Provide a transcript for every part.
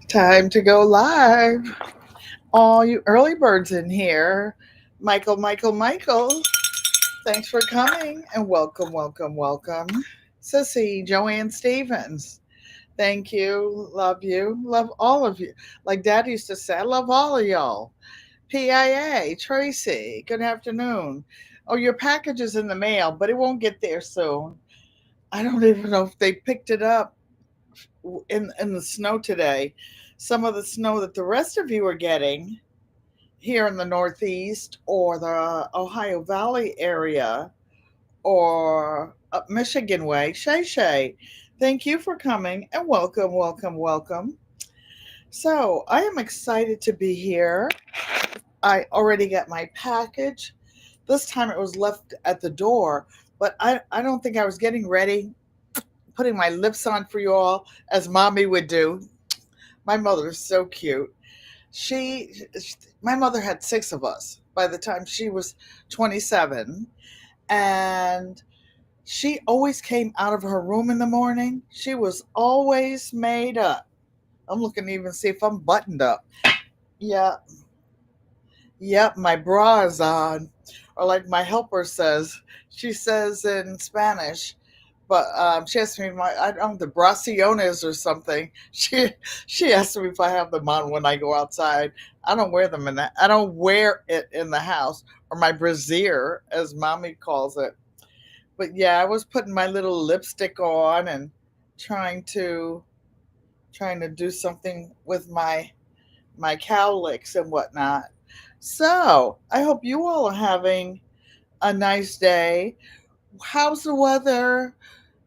Time to go live. All you early birds in here. Michael. Thanks for coming and welcome, welcome, welcome. Sissy, Joanne Stevens. Thank you. Love you. Love all of you. Like Dad used to say, I love all of y'all. PIA, Tracy, good afternoon. Oh, your package is in the mail, but it won't get there soon. I don't even know if they picked it up in the snow today. Some of the snow that the rest of you are getting here in the Northeast or the Ohio Valley area or up Michigan way. Shay Shay, thank you for coming and welcome, welcome, welcome. So I am excited to be here. I already got my package. This time it was left at the door, but I don't think I was getting ready, putting my lips on for you all as mommy would do. My mother is so cute. She, my mother had six of us by the time she was 27. And she always came out of her room in the morning. She was always made up. I'm looking to even see if I'm buttoned up. Yeah, yep, my bra is on. Or like my helper says, she says in Spanish, but she asked me I don't know, the braciones or something. She asked me if I have them on when I go outside. I don't wear them in that. I don't wear it in the house or my brassiere, as mommy calls it. But yeah, I was putting my little lipstick on and trying to trying to do something with my cowlicks and whatnot. So I hope you all are having a nice day. How's the weather?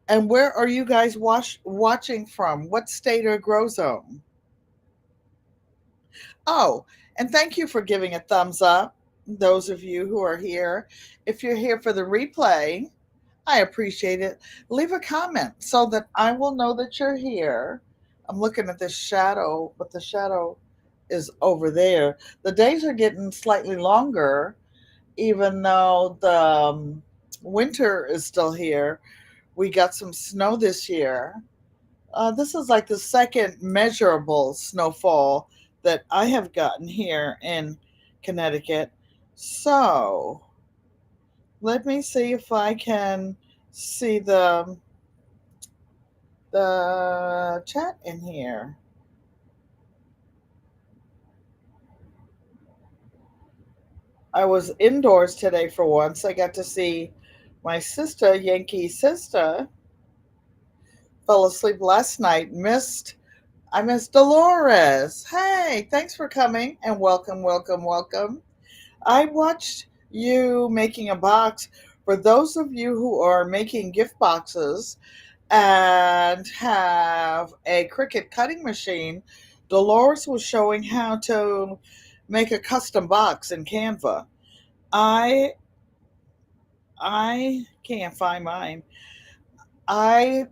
And where are you guys watching from? What state or grow zone? Oh, and thank you for giving a thumbs up, those of you who are here. If you're here for the replay, I appreciate it. Leave a comment so that I will know that you're here. I'm looking at this shadow, but the shadow is over there. The days are getting slightly longer, even though the winter is still here. We got some snow this year. This is like the second measurable snowfall that I have gotten here in Connecticut. So let me see if I can see the chat in here. I was indoors today for once. I got to see my sister, Yankee sister, fell asleep last night. I missed Dolores. Hey, thanks for coming and welcome, welcome, welcome. I watched you making a box. For those of you who are making gift boxes and have a Cricut cutting machine, Dolores was showing how to make a custom box in Canva. I I can't find mine. I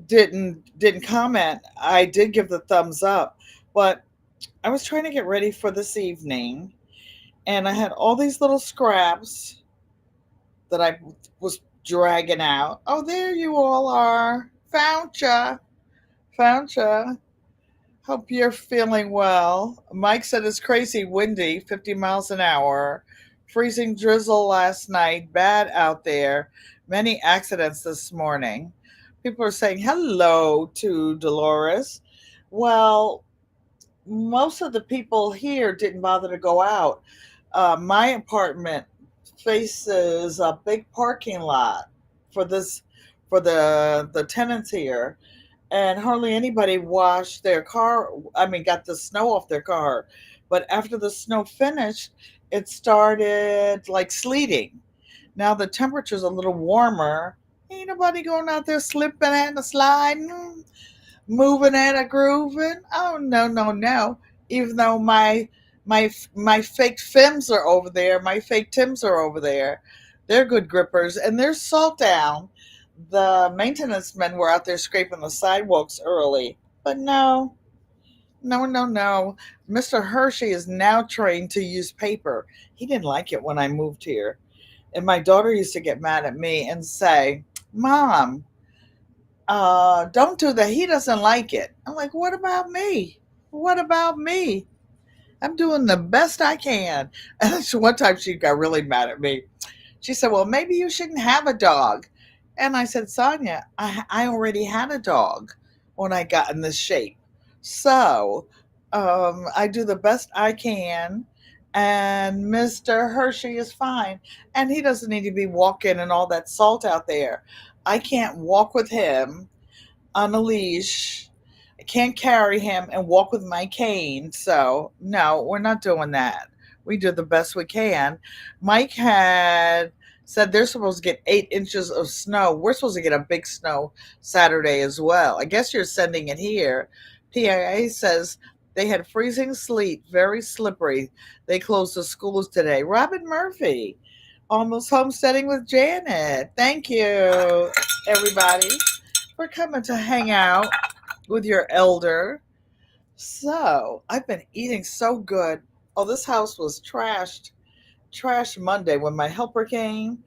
didn't comment. I did give the thumbs up, but I was trying to get ready for this evening and I had all these little scraps that I was dragging out. Oh, there you all are. Found ya. Found ya. Hope you're feeling well. Mike said it's crazy windy, 50 miles an hour. Freezing drizzle last night. Bad out there. Many accidents this morning. People are saying hello to Dolores. Well, most of the people here didn't bother to go out. My apartment faces a big parking lot for this for the tenants here, and hardly anybody washed their car. I mean, got the snow off their car. But after the snow finished, it started like sleeting. Now the temperature's a little warmer. Ain't nobody going out there slipping and sliding, moving and a grooving. Oh no, no, no. Even though my fake Fims are over there, my fake Tims are over there. They're good grippers and they're salt down. The maintenance men were out there scraping the sidewalks early. But no, no, no, no. Mr. Hershey is now trained to use paper. He didn't like it when I moved here. And my daughter used to get mad at me and say, Mom, don't do that. He doesn't like it. I'm like, what about me? What about me? I'm doing the best I can. And so one time she got really mad at me. She said, "Well, maybe you shouldn't have a dog." And I said, "Sonia, I already had a dog when I got in this shape. So I do the best I can. And Mr. Hershey is fine. And he doesn't need to be walking and all that salt out there. I can't walk with him on a leash. I can't carry him and walk with my cane. So, no, we're not doing that. We do the best we can. Mike had said they're supposed to get 8 inches of snow. We're supposed to get a big snow Saturday as well. I guess you're sending it here. PIA says they had freezing sleet, very slippery. They closed the schools today. Robin Murphy, almost homesteading with Janet. Thank you, everybody, for coming to hang out with your elder. So, I've been eating so good. Oh, this house was trashed Monday when my helper came.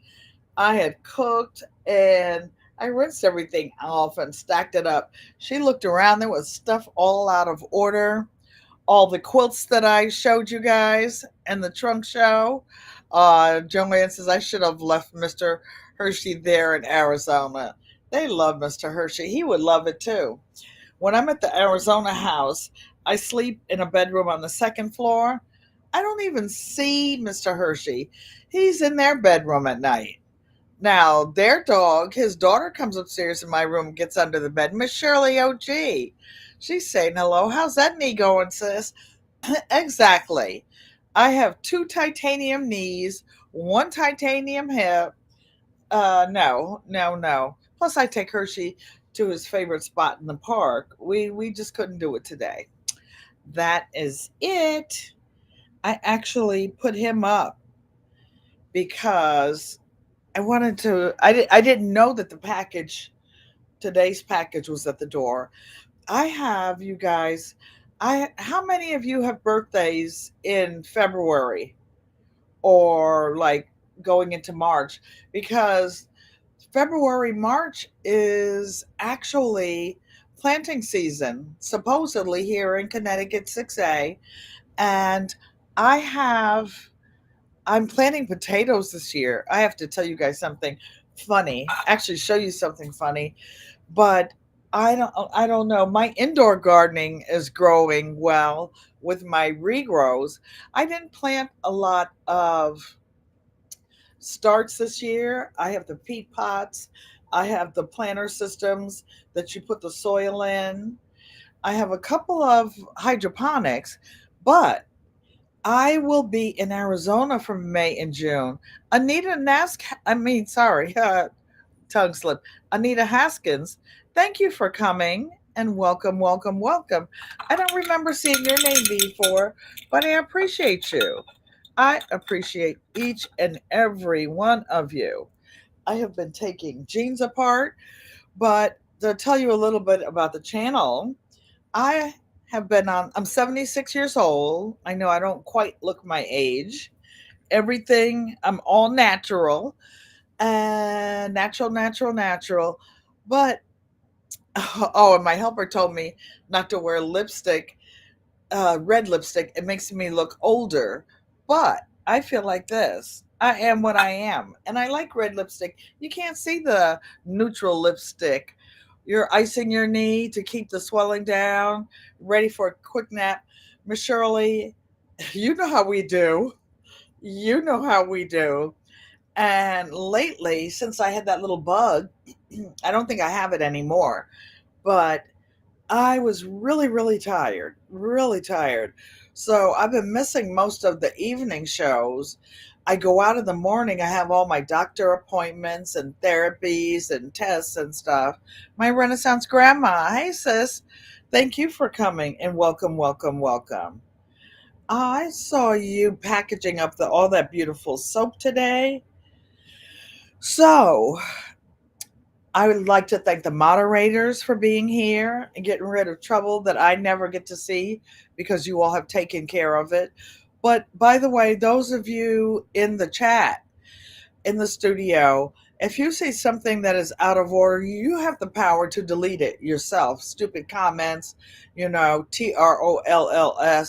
I had cooked and I rinsed everything off and stacked it up. She looked around, there was stuff all out of order. All the quilts that I showed you guys and the trunk show. Joanne says I should have left Mr. Hershey there in Arizona. They love Mr. Hershey. He would love it too. When I'm at the Arizona house, I sleep in a bedroom on the second floor. I don't even see Mr. Hershey. He's in their bedroom at night. Now, their dog, his daughter comes upstairs in my room, gets under the bed. Miss Shirley OG. She's saying hello. How's that knee going, sis? Exactly. I have two titanium knees, one titanium hip. No, no, no. Plus, I take Hershey to his favorite spot in the park. We just couldn't do it today. That is it. I actually put him up because I wanted to. I didn't know that the package, today's package, was at the door. I have you guys. I How many of you have birthdays in February or like going into March? Because February, March is actually planting season, supposedly here in Connecticut 6A. And I have, I'm planting potatoes this year. I have to tell you guys something funny, actually, show you something funny. But I don't know. My indoor gardening is growing well with my regrows. I didn't plant a lot of starts this year. I have the peat pots. I have the planter systems that you put the soil in. I have a couple of hydroponics, but I will be in Arizona for May and June. Anita Nask, I mean, sorry, tongue slip. Anita Haskins, thank you for coming and welcome, welcome, welcome. I don't remember seeing your name before, but I appreciate you. I appreciate each and every one of you. I have been taking jeans apart, but to tell you a little bit about the channel, I I'm 76 years old. I know I don't quite look my age. Everything, I'm all natural and natural, natural, natural. But, oh, and my helper told me not to wear lipstick, red lipstick. It makes me look older. But I feel like this. I am what I am. And I like red lipstick. You can't see the neutral lipstick. You're icing your knee to keep the swelling down, ready for a quick nap. Miss Shirley, you know how we do. You know how we do. And lately, since I had that little bug, I don't think I have it anymore. But I was really, really tired, really tired. So I've been missing most of the evening shows. I go out in the morning, I have all my doctor appointments and therapies and tests and stuff. My Renaissance grandma, hey sis, thank you for coming and welcome, welcome, welcome. I saw you packaging up all that beautiful soap today. So I would like to thank the moderators for being here and getting rid of trouble that I never get to see because you all have taken care of it. But by the way, those of you in the chat, in the studio, if you see something that is out of order, you have the power to delete it yourself. Stupid comments, TROLLS.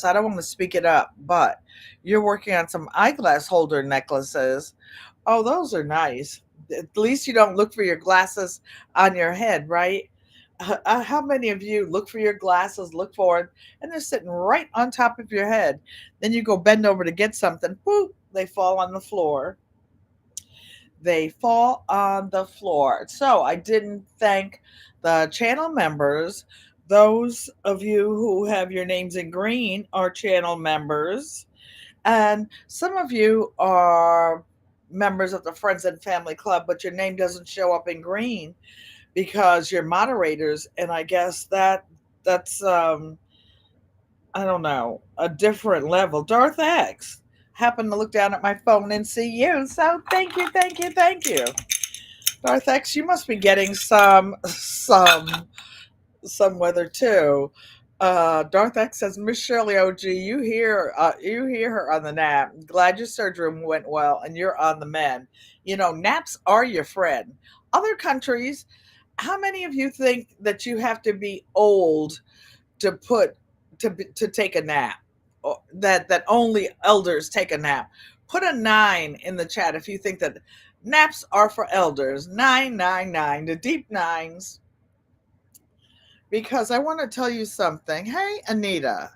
I don't want to speak it up, but you're working on some eyeglass holder necklaces. Oh, those are nice. At least you don't look for your glasses on your head, right? How many of you look for your glasses, look for it, and they're sitting right on top of your head? Then you go bend over to get something, boop, they fall on the floor. They fall on the floor. So I didn't thank the channel members. Those of you who have your names in green are channel members. And some of you are members of the Friends and Family Club, but your name doesn't show up in green because you're moderators. And I guess that's I don't know, a different level. Darth X happened to look down at my phone and see you. So thank you, thank you, thank you. Darth X, you must be getting some weather too. Darth X says, Miss Shirley OG, you hear her on the nap. Glad your surgery went well and you're on the mend. You know, naps are your friend. Other countries, how many of you think that you have to be old to to take a nap? Or that only elders take a nap? Put a 9 in the chat if you think that naps are for elders. 999, the deep nines. Because I want to tell you something. Hey, Anita,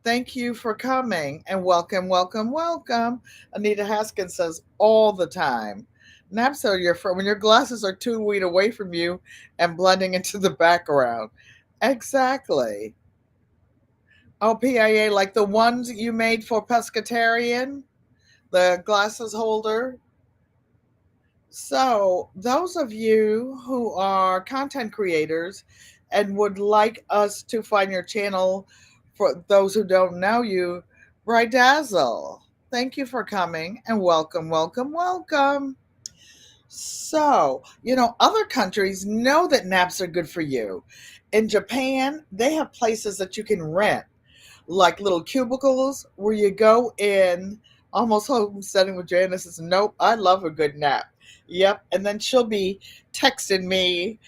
thank you for coming and welcome, welcome, welcome. Anita Haskins says all the time. Naps are your friend when your glasses are 2 feet away from you and blending into the background. Exactly. Oh, PIA, like the ones you made for pescatarian, the glasses holder. So, those of you who are content creators and would like us to find your channel, for those who don't know you, Brydazzle, thank you for coming and welcome, welcome, welcome. So, other countries know that naps are good for you. In Japan, they have places that you can rent like little cubicles where you go in almost homesteading with Janice says, nope, I love a good nap. Yep. And then she'll be texting me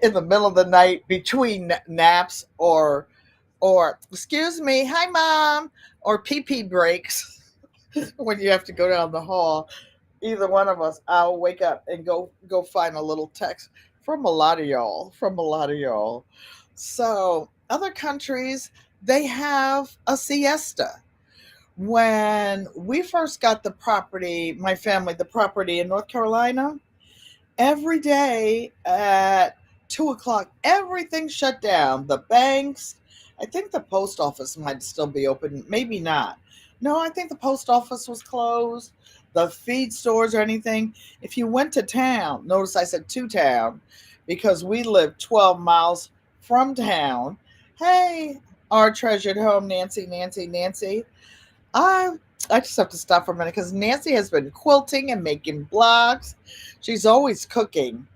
in the middle of the night between naps or excuse me, hi mom, or pee pee breaks when you have to go down the hall. Either one of us, I'll wake up and go find a little text from a lot of y'all, from a lot of y'all. So other countries, they have a siesta. When we first got the property, my family, the property in North Carolina, every day at 2 o'clock, everything shut down. The banks, I think the post office might still be open, maybe not. No, I think the post office was closed. The feed stores or anything. If you went to town, notice I said to town because we live 12 miles from town. Hey, our treasured home, Nancy, Nancy, Nancy. I I just have to stop for a minute because Nancy has been quilting and making blogs. She's always cooking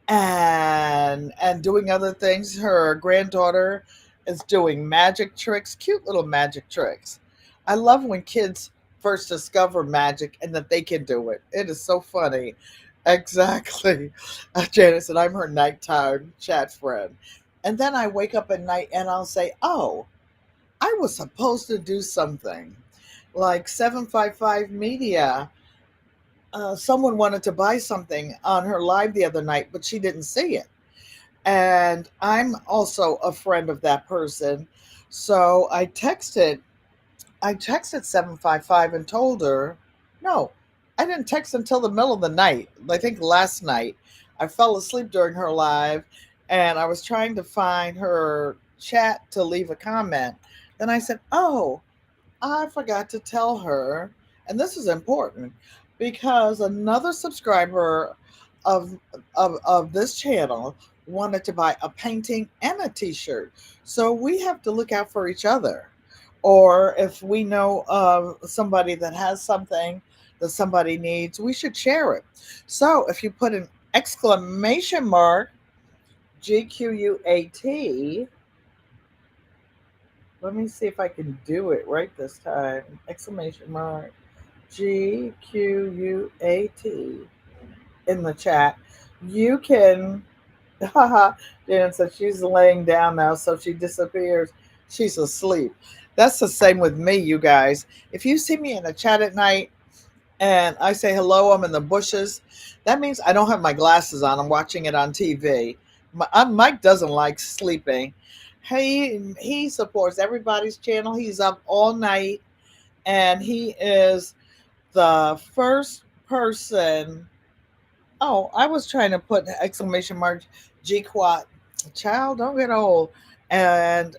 and doing other things. Her granddaughter is doing magic tricks, cute little magic tricks. I love when kids first discover magic and that they can do it. It is so funny. Exactly. Janice and I'm her nighttime chat friend. And then I wake up at night and I'll say, oh, I was supposed to do something like 755 Media. Someone wanted to buy something on her live the other night, but she didn't see it. And I'm also a friend of that person. So I texted 755 and told her, no, I didn't text until the middle of the night. I think last night I fell asleep during her live and I was trying to find her chat to leave a comment. Then I said, oh, I forgot to tell her, and this is important because another subscriber of of this channel wanted to buy a painting and a t-shirt. So we have to look out for each other. Or if we know of somebody that has something that somebody needs, we should share it. So if you put an exclamation mark GQUAT, let me see if I can do it right this time. Exclamation mark GQUAT in the chat. You can, haha, Jan said she's laying down now, so she disappears. She's asleep. That's the same with me, you guys. If you see me in the chat at night and I say hello, I'm in the bushes, that means I don't have my glasses on. I'm watching it on TV. Mike doesn't like sleeping. He supports everybody's channel. He's up all night, and he is the first person. Oh, I was trying to put exclamation mark GQUAT. Child, don't get old. And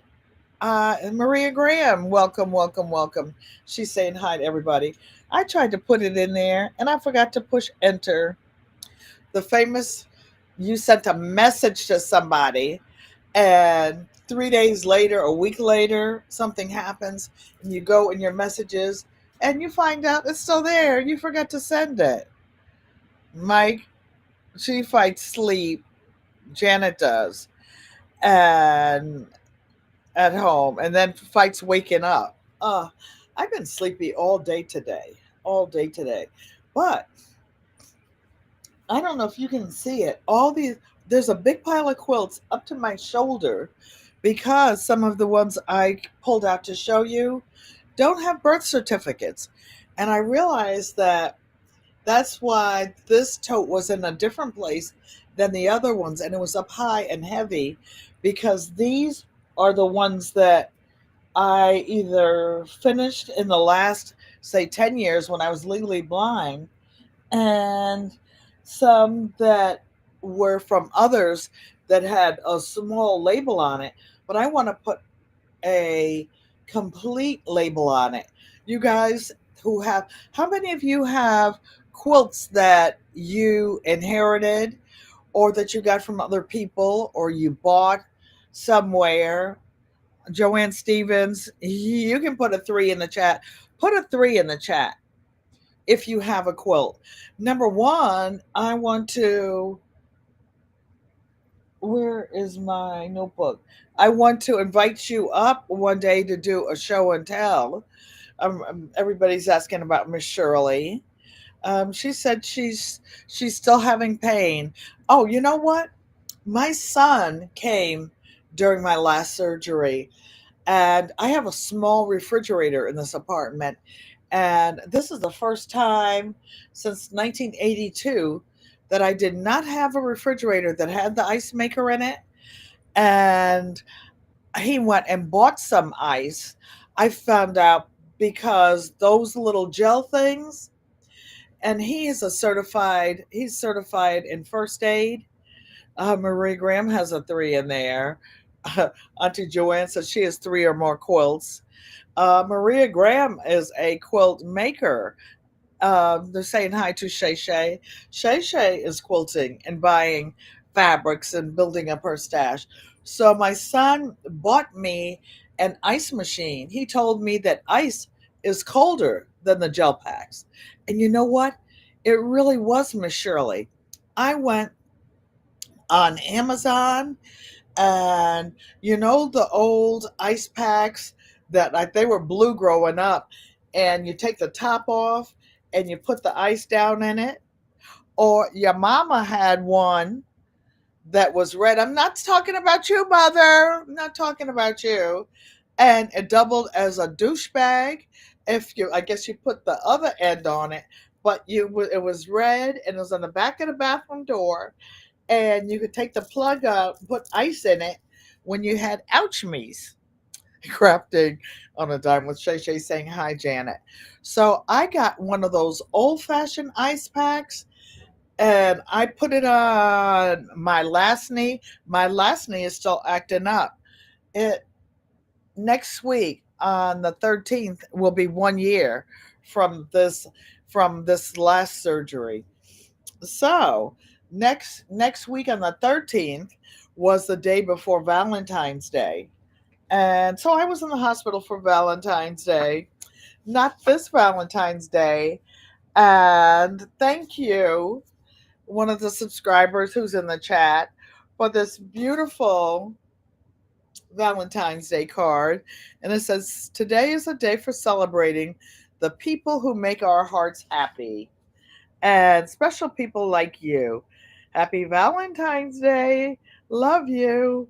Maria Graham, welcome, welcome, welcome. She's saying hi to everybody. I tried to put it in there and I forgot to push enter. The famous, you sent a message to somebody, and 3 days later, a week later, something happens, and you go in your messages and you find out it's still there. You forgot to send it. Mike, she fights sleep. Janet does. And at home, and then fights waking up. I've been sleepy all day today. All day today. But I don't know if you can see it. There's a big pile of quilts up to my shoulder because some of the ones I pulled out to show you don't have birth certificates. And I realized that that's why this tote was in a different place than the other ones, and it was up high and heavy because these are the ones that I either finished in the last, say, 10 years when I was legally blind, and some that were from others that had a small label on it. But I want to put a complete label on it. You guys how many of you have quilts that you inherited or that you got from other people or you bought somewhere? Joanne Stevens, you can put a 3 in the chat. Put a 3 in the chat if you have a quilt. Number one, I want to. Where is my notebook? I want to invite you up one day to do a show and tell. Everybody's asking about Miss Shirley. She said she's still having pain. Oh, you know what? My son came during my last surgery, and I have a small refrigerator in this apartment. And this is the first time since 1982 that I did not have a refrigerator that had the ice maker in it. And he went and bought some ice. I found out because those little gel things, and he's certified in first aid. Marie Graham has a 3 in there. Auntie Joanne says she has 3 or more quilts. Maria Graham is a quilt maker. They're saying hi to Shay Shay. Shay Shay is quilting and buying fabrics and building up her stash. So my son bought me an ice machine. He told me that ice is colder than the gel packs. And you know what? It really was, Miss Shirley. I went on Amazon, and you know the old ice packs that, like, they were blue growing up, and you take the top off and you put the ice down in it, or your mama had one that was red. I'm not talking about you, mother. I'm not talking about you. And it doubled as a douchebag. If you, I guess you put the other end on it, but it was red and it was on the back of the bathroom door, and you could take the plug out, put ice in it when you had ouch me's. Crafting on a dime with Shay Shay saying hi, Janet. So I got one of those old fashioned ice packs, and I put it on my last knee. My last knee is still acting up. It Next week on the 13th will be 1 year from this last surgery. So next week on the 13th was the day before Valentine's Day. And so I was in the hospital for Valentine's Day, not this Valentine's Day. And thank you, one of the subscribers who's in the chat, for this beautiful Valentine's Day card. And it says, today is a day for celebrating the people who make our hearts happy, and special people like you. Happy Valentine's Day. Love you.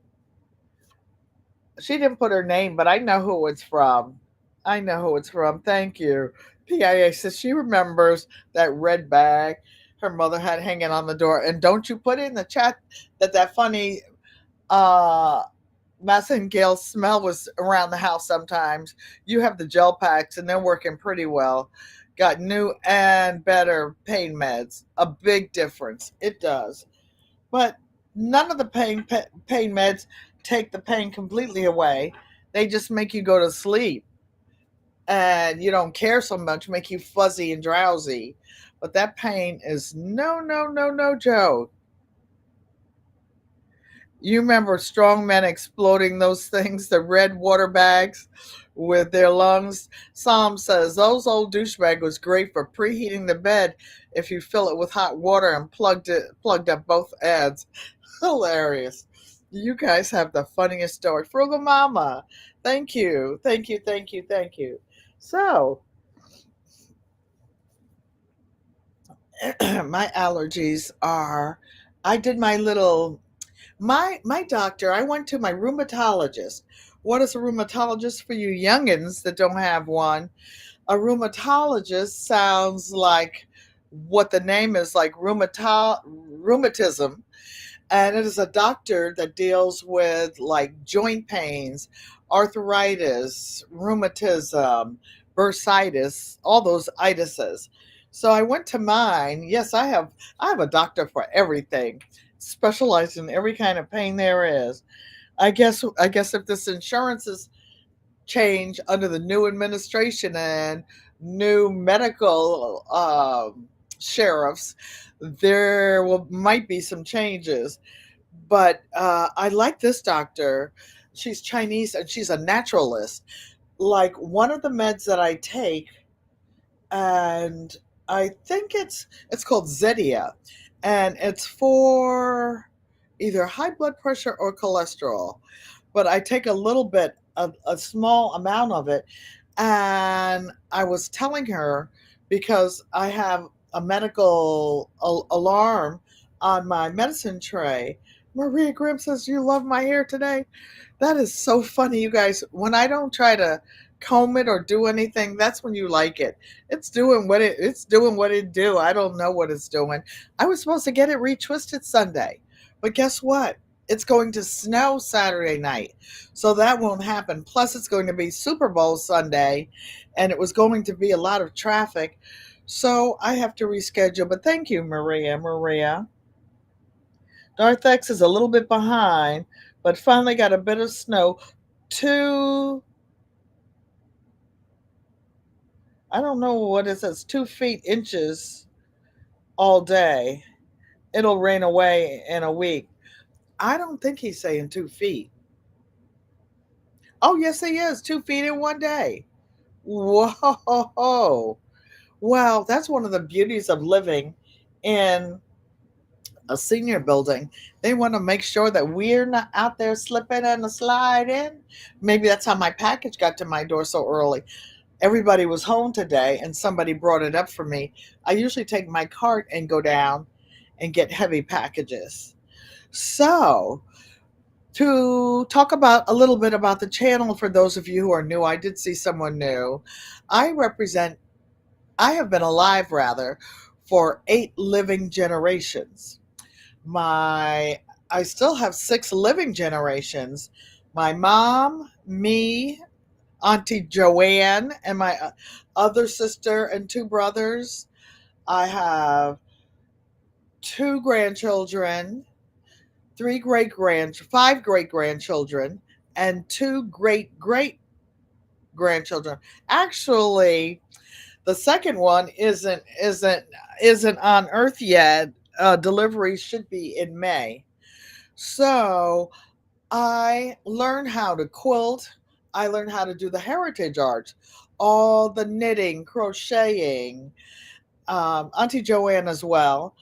She didn't put her name, but I know who it's from. I know who it's from. Thank you. PIA says she remembers that red bag her mother had hanging on the door. And don't you put in the chat that funny uh Massengale smell was around the house sometimes. You have the gel packs and they're working pretty well. Got new and better pain meds. A big difference. It does. But none of the pain meds take the pain completely away. They just make you go to sleep and you don't care so much, make you fuzzy and drowsy. But that pain is no, no, no, no joke. You remember strong men exploding those things, the red water bags with their lungs? Psalm says those old douchebag was great for preheating the bed if you fill it with hot water and plugged up both ends. Hilarious. You guys have the funniest story. Frugal Mama. Thank you. Thank you. Thank you. Thank you. So my allergies are I did my little my doctor, I went to my rheumatologist. What is a rheumatologist for you youngins that don't have one? A rheumatologist sounds like what the name is, like rheumatism, and it is a doctor that deals with like joint pains, arthritis, rheumatism, bursitis, all those itises. So I went to mine. Yes, I have a doctor for everything, specialized in every kind of pain there is. I guess if this insurance is change under the new administration and new medical sheriffs, there might be some changes. But I like this doctor. She's Chinese and she's a naturalist. Like one of the meds that I take, and I think it's called Zetia, and it's for either high blood pressure or cholesterol. But I take a little bit, a small amount of it, and I was telling her because I have a medical alarm on my medicine tray. Maria Grimm says, "You love my hair today." That is so funny, you guys. When I don't try to comb it or do anything, that's when you like it. It's doing what it do. I don't know what it's doing. I was supposed to get it retwisted Sunday, but guess what? It's going to snow Saturday night, so that won't happen. Plus, it's going to be Super Bowl Sunday, and it was going to be a lot of traffic, so I have to reschedule. But thank you, Maria. Maria. Darth X is a little bit behind, but finally got a bit of snow. Two, I don't know what it says, 2 feet inches all day. It'll rain away in a week. I don't think he's saying 2 feet. Oh, yes, he is. 2 feet in one day. Whoa. Well, that's one of the beauties of living in a senior building. They want to make sure that we're not out there slipping and sliding. Maybe that's how my package got to my door so early. Everybody was home today and somebody brought it up for me. I usually take my cart and go down and get heavy packages. So, to talk about a little bit about the channel for those of you who are new, I did see someone new. I represent, I have been alive rather for 8 living generations. My I still have 6 living generations. My mom, me, Auntie Joanne, and my other sister and 2 brothers. I have 2 grandchildren, 5 great grandchildren, and 2 great great grandchildren. Actually, the second one isn't on Earth yet. Delivery should be in May. So I learned how to quilt. I learned how to do the heritage arts, all the knitting, crocheting, Auntie Joanne as well.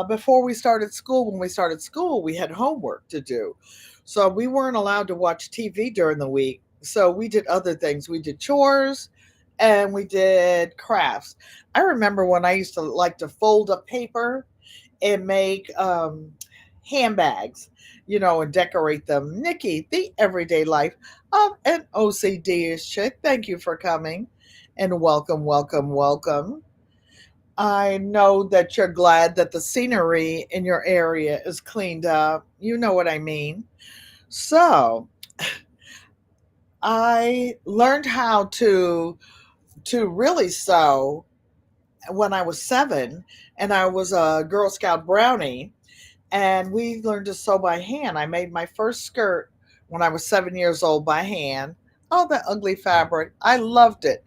Before we started school, when we started school, we had homework to do. So we weren't allowed to watch TV during the week. So we did other things. We did chores and we did crafts. I remember when I used to like to fold up paper and make handbags, and decorate them. Nikki, the everyday life of an OCD-ish chick. Thank you for coming and welcome, welcome, welcome. I know that you're glad that the scenery in your area is cleaned up. You know what I mean. So, I learned how to really sew when I was 7, and I was a Girl Scout brownie, and we learned to sew by hand. I made my first skirt when I was 7 years old by hand. Oh, that ugly fabric. I loved it.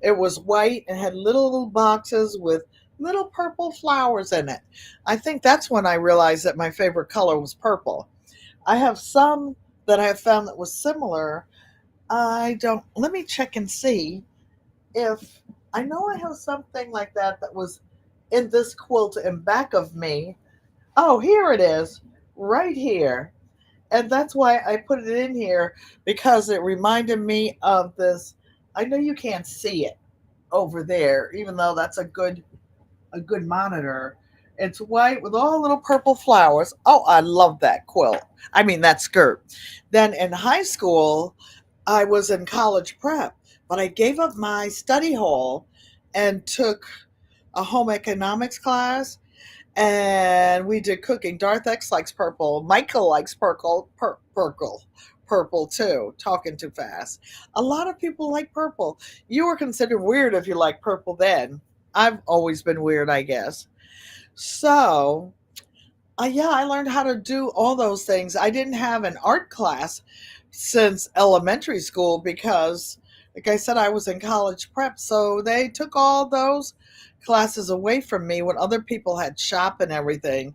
It was white and had little boxes with little purple flowers in it. I think that's when I realized that my favorite color was purple. I have some that I have found that was similar. I don't, let me check and see if I know I have something like that that was in this quilt in back of me. Oh, here it is, right here. And that's why I put it in here, because it reminded me of this. I know you can't see it over there, even though that's a good monitor. It's white with all little purple flowers. Oh, I love that quilt. I mean, that skirt. Then in high school, I was in college prep, but I gave up my study hall and took a home economics class, and we did cooking. Darth X likes purple. Michael likes purple too. Talking too fast. A lot of people like purple. You were considered weird if you liked purple then. I've always been weird, I guess. So, yeah, I learned how to do all those things. I didn't have an art class since elementary school because, like I said, I was in college prep. So they took all those classes away from me when other people had shop and everything.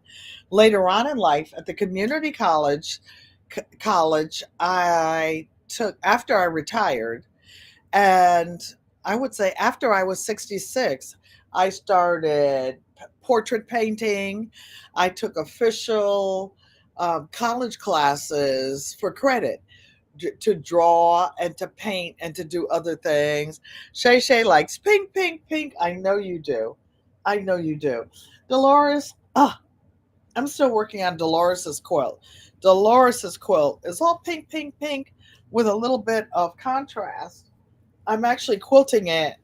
Later on in life, at the community college, I took after I retired, and I would say after I was 66, I started portrait painting. I took official college classes for credit to draw and to paint and to do other things. Shay Shay likes pink, pink, pink. I know you do. I know you do. Dolores, I'm still working on Dolores's quilt. Dolores's quilt is all pink, pink, pink with a little bit of contrast. I'm actually quilting it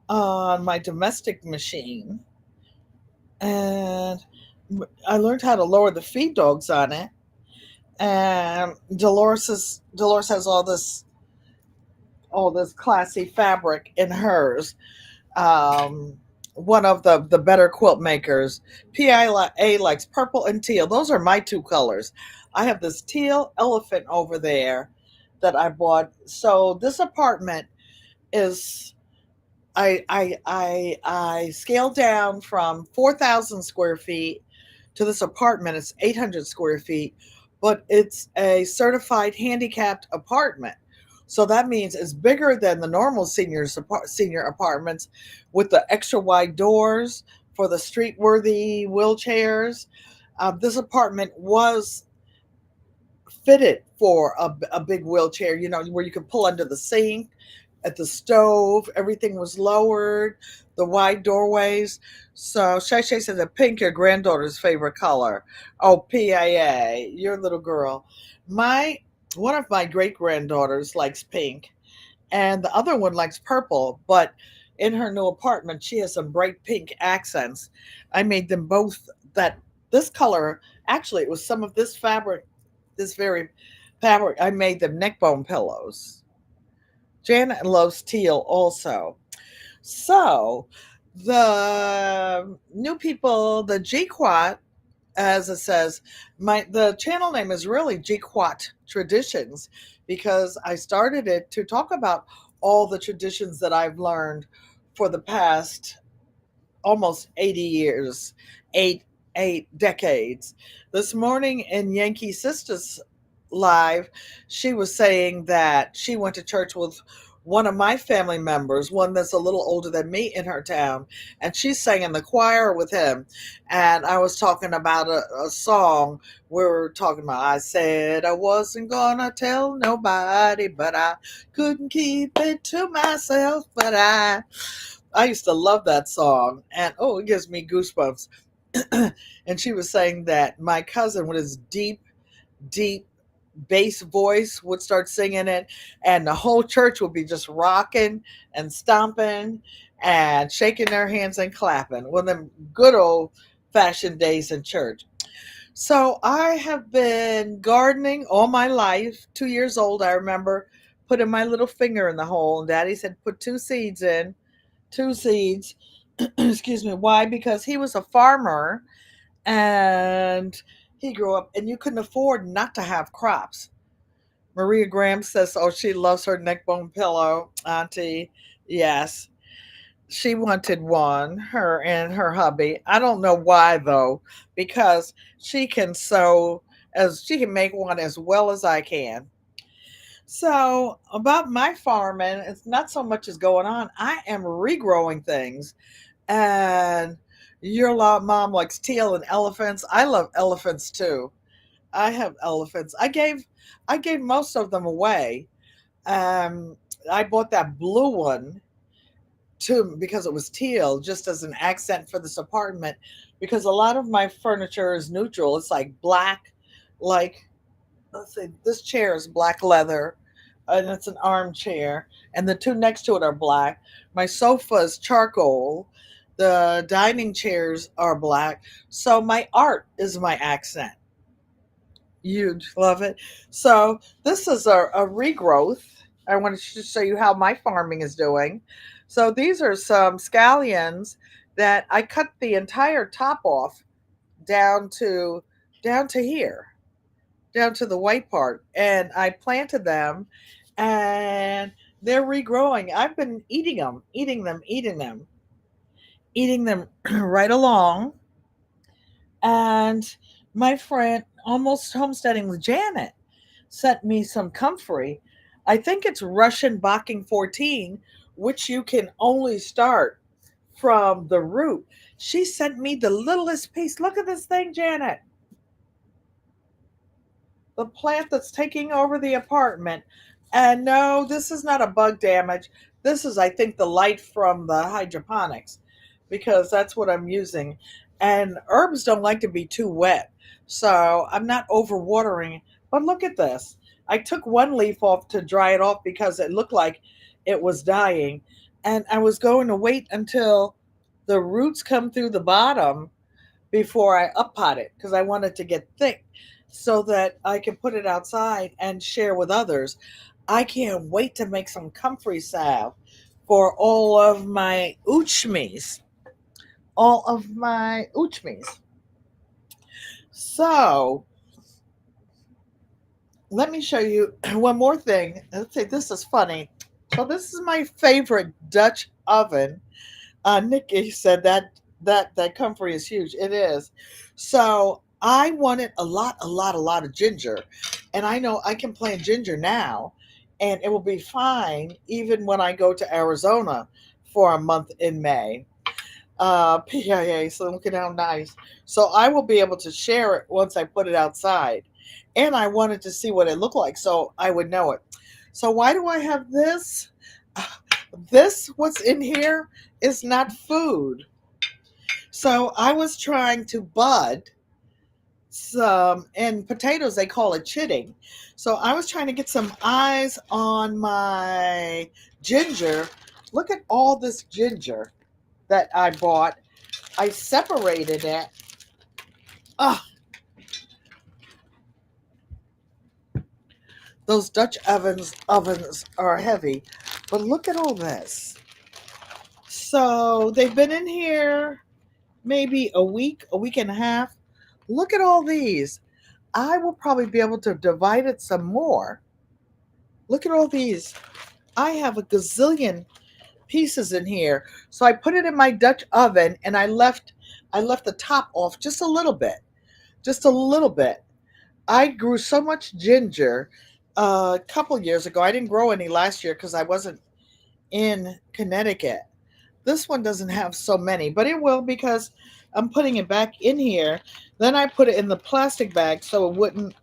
on my domestic machine, and I learned how to lower the feed dogs on it. And Dolores has all this classy fabric in hers. Um, One of the better quilt makers, PIA, likes purple and teal. Those are my two colors. I have this teal elephant over there that I bought. So this apartment is I scaled down from 4,000 square feet to this apartment. It's 800 square feet, but it's a certified handicapped apartment. So that means it's bigger than the normal senior apartments, with the extra wide doors for the street worthy wheelchairs. This apartment was fitted for a big wheelchair, where you could pull under the sink, at the stove. Everything was lowered, the wide doorways. So Shay Shay said that pink, your granddaughter's favorite color. Oh, PIA, your little girl. My One of my great granddaughters likes pink, and the other one likes purple. But in her new apartment, she has some bright pink accents. I made them both that this color. Actually, it was some of this fabric, this very fabric. I made them neck bone pillows. Janet loves teal also. So the new people, the GQUAT, as it says, the channel name is really GQUAT Traditions, because I started it to talk about all the traditions that I've learned for the past almost 80 years, eight decades. This morning in Yankee Sisters Live, she was saying that she went to church with one of my family members, one that's a little older than me in her town, and she sang in the choir with him. And I was talking about a song. We were talking about, I said I wasn't gonna tell nobody, but I couldn't keep it to myself. But I used to love that song, and oh, it gives me goosebumps. And she was saying that my cousin, with his deep bass voice, would start singing it, and the whole church would be just rocking and stomping and shaking their hands and clapping. One of them good old fashioned days in church. So I have been gardening all my life. 2 years old, I remember putting my little finger in the hole, and Daddy said, put two seeds in, two seeds. Excuse me. Why? Because he was a farmer, and he grew up, and you couldn't afford not to have crops. Maria Graham says, oh, she loves her neck bone pillow, Auntie. Yes, she wanted one, her and her hubby. I don't know why, though, because she can sew, as she can make one as well as I can. So, about my farming, it's not so much as going on. I am regrowing things, and your mom likes teal and elephants. I love elephants too. I have elephants. I gave most of them away. Um, I bought that blue one too because it was teal, just as an accent for this apartment. Because a lot of my furniture is neutral. It's like black, like, let's see, this chair is black leather, and it's an armchair, and the two next to it are black. My sofa is charcoal. The dining chairs are black. So my art is my accent. You'd love it. So this is a regrowth. I wanted to show you how my farming is doing. So these are some scallions that I cut the entire top off down to here, down to the white part, and I planted them, and they're regrowing. I've been eating them right along. And my friend, almost homesteading with Janet, sent me some comfrey. I think it's Russian Bocking 14, which you can only start from the root. She sent me the littlest piece. Look at this thing, Janet. The plant that's taking over the apartment. And no, this is not a bug damage. This is, I think, the light from the hydroponics, because that's what I'm using. And herbs don't like to be too wet. So I'm not overwatering. But look at this. I took one leaf off to dry it off because it looked like it was dying. And I was going to wait until the roots come through the bottom before I up pot it, because I want it to get thick so that I can put it outside and share with others. I can't wait to make some comfrey salve for all of my uchmies. All of my uchmies. So let me show you one more thing. Let's see, this is funny. So this is my favorite Dutch oven. Nikki said that comfrey is huge. It is. So I wanted a lot of ginger, and I know I can plant ginger now, and it will be fine even when I go to Arizona for a month in May. PIA. So look at how nice. So I will be able to share it once I put it outside, and I wanted to see what it looked like so I would know it. So why do I have this? This, what's in here, is not food. So I was trying to bud some, in potatoes they call it chitting. So I was trying to get some eyes on my ginger. Look at all this ginger that I bought. I separated it. Ah, those Dutch ovens are heavy. But look at all this. So they've been in here maybe a week and a half. Look at all these. I will probably be able to divide it some more. Look at all these. I have a gazillion pieces in here. So I put it in my Dutch oven, and I left the top off just a little bit. Just a little bit. I grew so much ginger a couple years ago. I didn't grow any last year because I wasn't in Connecticut. This one doesn't have so many, but it will because I'm putting it back in here. Then I put it in the plastic bag so it wouldn't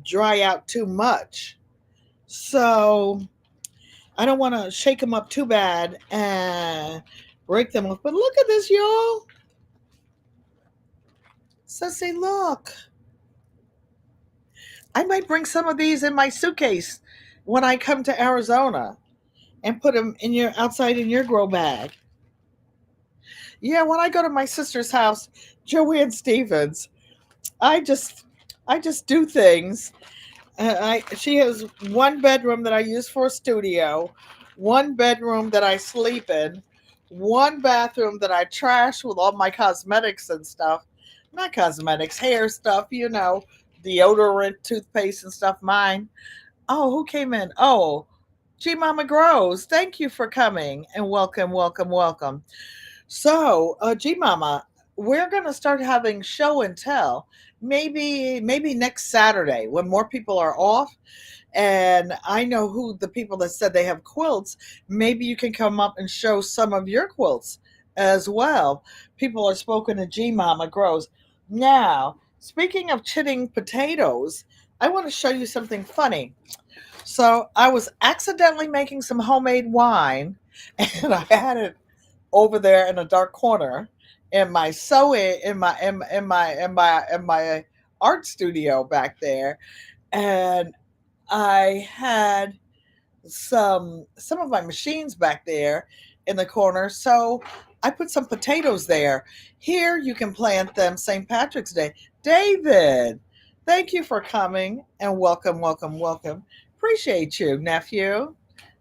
dry out too much. So I don't want to shake them up too bad and break them up. But look at this, y'all. Sissy, look. I might bring some of these in my suitcase when I come to Arizona and put them in your outside in your grow bag. Yeah, when I go to my sister's house, Joanne Stevens, I just I just do things. She has one bedroom that I use for a studio, one bedroom that I sleep in, one bathroom that I trash with all my cosmetics and stuff. Not cosmetics, hair stuff, deodorant, toothpaste and stuff. Mine. Oh, who came in? Oh, G Mama Grows. Thank you for coming and welcome, welcome, welcome. So, G Mama, we're gonna start having show and tell. Maybe next Saturday when more people are off, and I know who the people that said they have quilts. Maybe you can come up and show some of your quilts as well. People are spoken to G Mama Grows. Now, speaking of chitting potatoes, I want to show you something funny. So I was accidentally making some homemade wine, and I had it over there in a dark corner in my sewing in my art studio back there, and I had some of my machines back there in the corner. So I put some potatoes there. Here you can plant them St. Patrick's Day. David, thank you for coming and welcome, welcome, welcome. Appreciate you, nephew.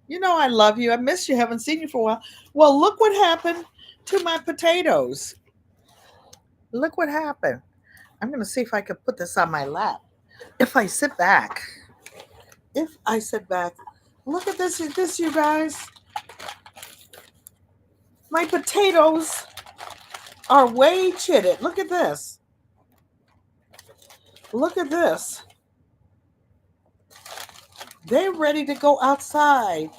You know I love you. I miss you. Haven't seen you for a while. Well, look what happened to my potatoes. Look what happened. I'm going to see if I can put this on my lap. If I sit back, if I sit back, look at this, you guys. My potatoes are way chitted. Look at this. Look at this. They're ready to go outside.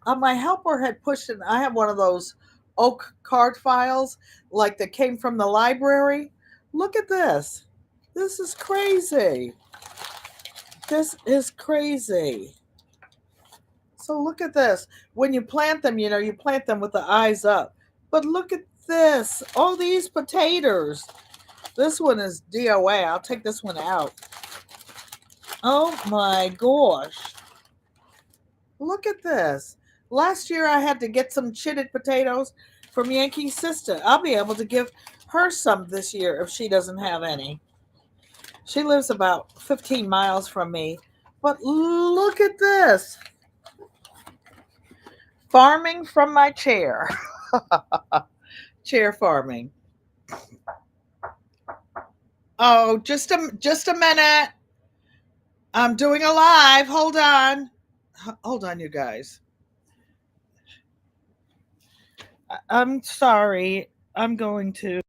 My helper had pushed it. I have one of those oak card files like that came from the library. Look at this. This is crazy. This is crazy. So look at this. When you plant them, you plant them with the eyes up. But look at this. All these potatoes. This one is DOA. I'll take this one out. Oh my gosh. Look at this. Last year I had to get some chitted potatoes from Yankee's sister. I'll be able to give her some this year if she doesn't have any. She lives about 15 miles from me. But look at this. Farming from my chair. Chair farming. Oh, just a minute. I'm doing a live. Hold on. Hold on, you guys. I'm sorry. I'm going to.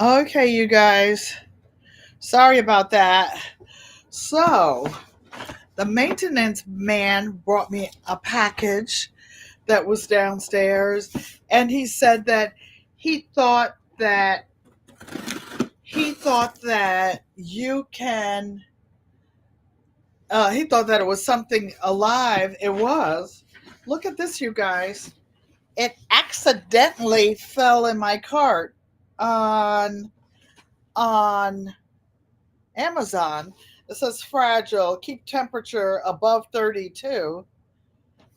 Okay, you guys. Sorry about that. So, the maintenance man brought me a package that was downstairs, and he said that he thought that you can. He thought that it was something alive. It was. Look at this, you guys. It accidentally fell in my cart on Amazon. It says fragile, keep temperature above 32.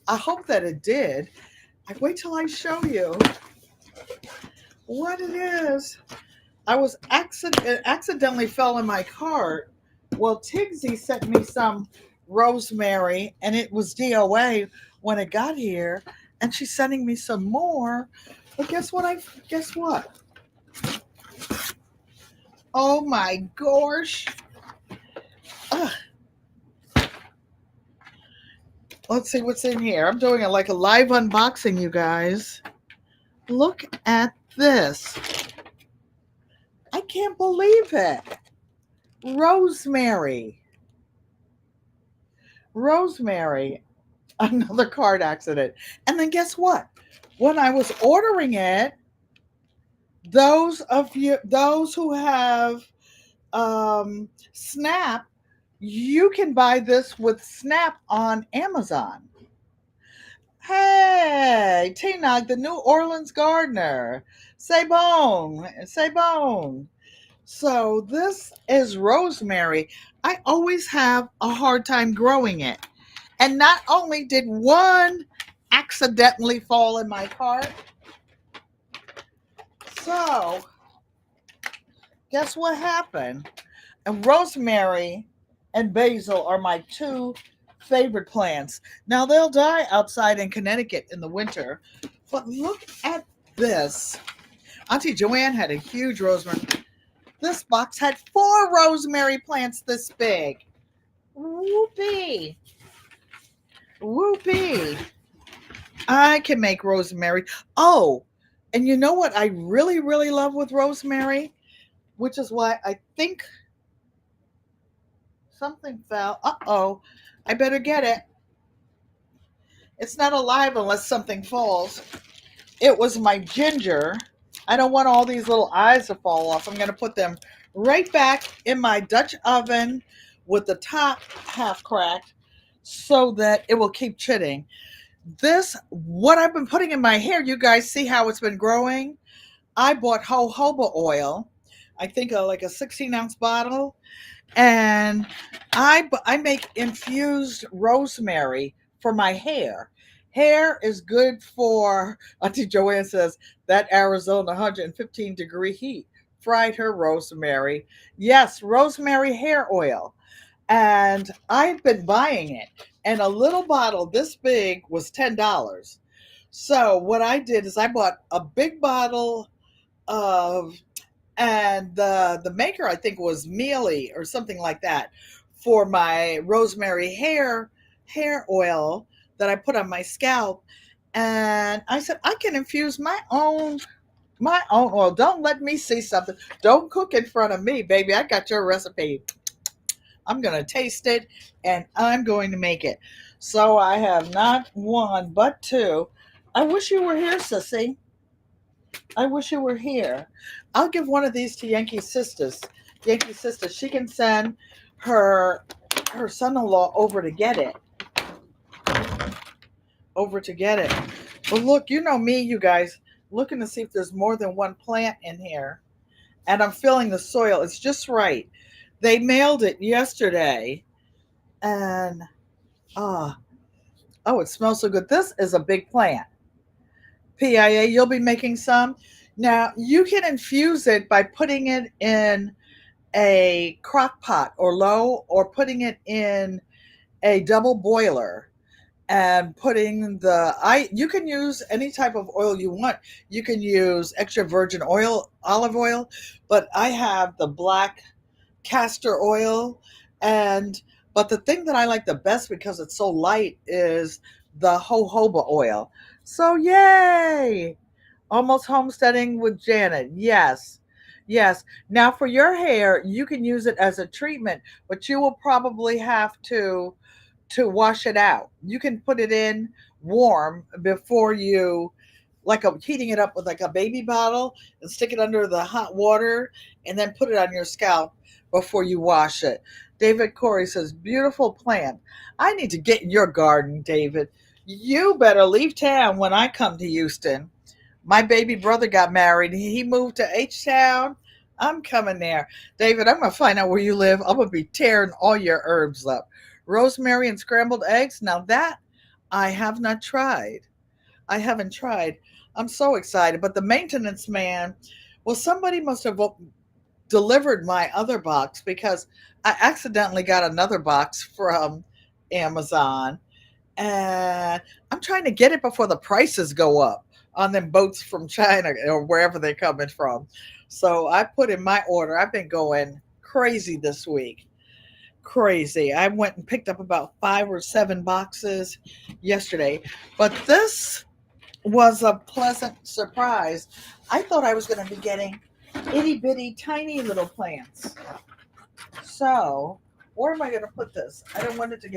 I hope that it did. I wait till I show you what it is. I was accidentally fell in my cart. Well, Tigsy sent me some rosemary, and it was DOA when it got here, and she's sending me some more. But guess what? Guess what? Oh my gosh! Ugh. Let's see what's in here. I'm doing it like a live unboxing, you guys. Look at this. I can't believe it. Rosemary. Rosemary. Another card accident. And then guess what? When I was ordering it, those who have Snap, you can buy this with Snap on Amazon. Hey, T-Nog, the New Orleans gardener. Say bone. Say bone. So this is rosemary. I always have a hard time growing it. And not only did one accidentally fall in my cart, so guess what happened? And rosemary and basil are my two favorite plants. Now they'll die outside in Connecticut in the winter, but look at this. Auntie Joanne had a huge rosemary. This box had 4 rosemary plants this big. Whoopee. Whoopee. I can make rosemary. Oh, and you know what I really, really love with rosemary? Which is why I think something fell. Uh-oh. I better get it. It's not alive unless something falls. It was my ginger. I don't want all these little eyes to fall off. I'm going to put them right back in my Dutch oven with the top half cracked so that it will keep chitting. This, what I've been putting in my hair, you guys see how it's been growing? I bought jojoba oil. I think like a 16-ounce bottle. And I make infused rosemary for my hair. Hair is good for, Auntie Joanne says, that Arizona 115-degree heat fried her rosemary. Yes, rosemary hair oil. And I've been buying it. And a little bottle this big was $10. So what I did is I bought a big bottle of, and the maker I think was Mealy or something like that, for my rosemary hair oil that I put on my scalp. And I said I can infuse my own oil. Don't let me see something. Don't cook in front of me, baby. I got your recipe. I'm going to taste it and I'm going to make it. So I have not one but two. I wish you were here, sissy. I wish you were here. I'll give one of these to Yankee Sisters. Yankee Sisters, she can send her son-in-law over to get it. But look, you know me, you guys, looking to see if there's more than one plant in here. And I'm feeling the soil. It's just right. They mailed it yesterday. And, oh, it smells so good. This is a big plant. PIA, you'll be making some. Now, you can infuse it by putting it in a crock pot or low, or putting it in a double boiler and putting you can use any type of oil you want. You can use extra virgin oil, olive oil, but I have the black castor oil. But the thing that I like the best, because it's so light, is the jojoba oil. So yay! Almost homesteading with Janet. Yes. Yes. Now for your hair, you can use it as a treatment, but you will probably have to wash it out. You can put it in warm before you, like heating it up with like a baby bottle, and stick it under the hot water and then put it on your scalp before you wash it. David Corey says, beautiful plant. I need to get in your garden, David. You better leave town when I come to Houston. My baby brother got married. He moved to H-Town. I'm coming there. David, I'm going to find out where you live. I'm going to be tearing all your herbs up. Rosemary and scrambled eggs. Now that I have not tried. I haven't tried. I'm so excited. But the maintenance man, well, somebody must have delivered my other box because I accidentally got another box from Amazon, and I'm trying to get it before the prices go up on them boats from China or wherever they're coming from. So I put in my order. I've been going crazy this week. Crazy. I went and picked up about 5 or 7 boxes yesterday, but this was a pleasant surprise. I thought I was going to be getting itty bitty tiny little plants. So, where am I going to put this? I don't want it to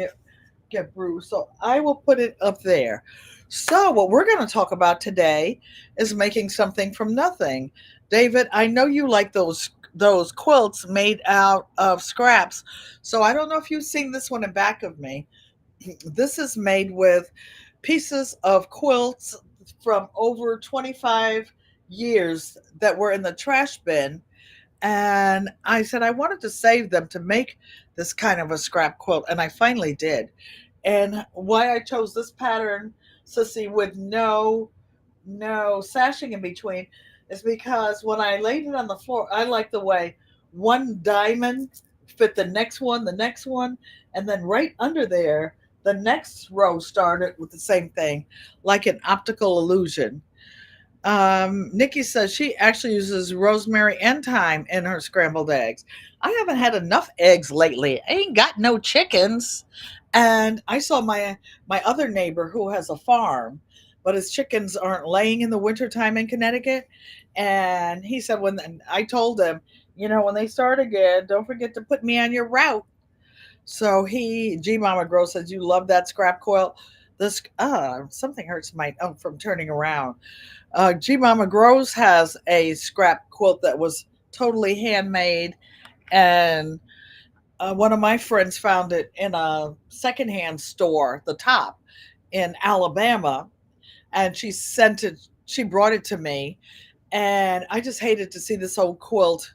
get bruised, so I will put it up there. So, what we're going to talk about today is making something from nothing. David, I know you like those quilts made out of scraps. So, I don't know if you've seen this one in back of me. This is made with pieces of quilts from over 25 years that were in the trash bin, and I said I wanted to save them to make this kind of a scrap quilt, and I finally did. And why I chose this pattern, Sissy, with no sashing in between, is because when I laid it on the floor, I like the way one diamond fit the next one, and then right under there, the next row started with the same thing, like an optical illusion. Nikki says she actually uses rosemary and thyme in her scrambled eggs. I haven't had enough eggs lately. I ain't got no chickens. And I saw my other neighbor who has a farm, but his chickens aren't laying in the wintertime in Connecticut. And he said when I told him, when they start again, don't forget to put me on your route. So G Mama Grow says you love that scrap coil. This something hurts my from turning around. G Mama Grows has a scrap quilt that was totally handmade, and one of my friends found it in a secondhand store, the top in Alabama, and she sent it. She brought it to me, and I just hated to see this old quilt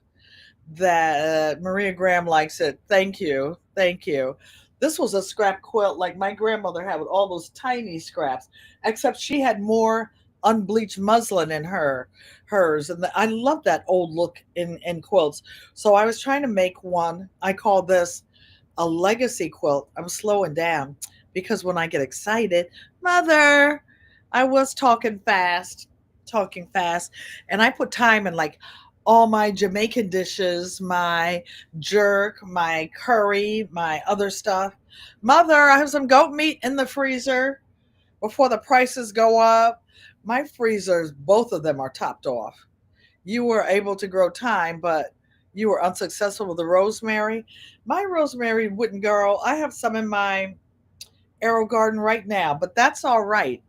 that Maria Graham likes it. Thank you. Thank you. This was a scrap quilt like my grandmother had with all those tiny scraps, except she had more unbleached muslin in hers. And I love that old look in quilts. So I was trying to make one. I call this a legacy quilt. I'm slowing down because when I get excited, mother, I was talking fast, and I put time in like all my Jamaican dishes, my jerk, my curry, my other stuff. Mother, I have some goat meat in the freezer before the prices go up. My freezers, both of them are topped off. You were able to grow thyme, but you were unsuccessful with the rosemary. My rosemary wouldn't grow. I have some in my arrow garden right now, but that's all right.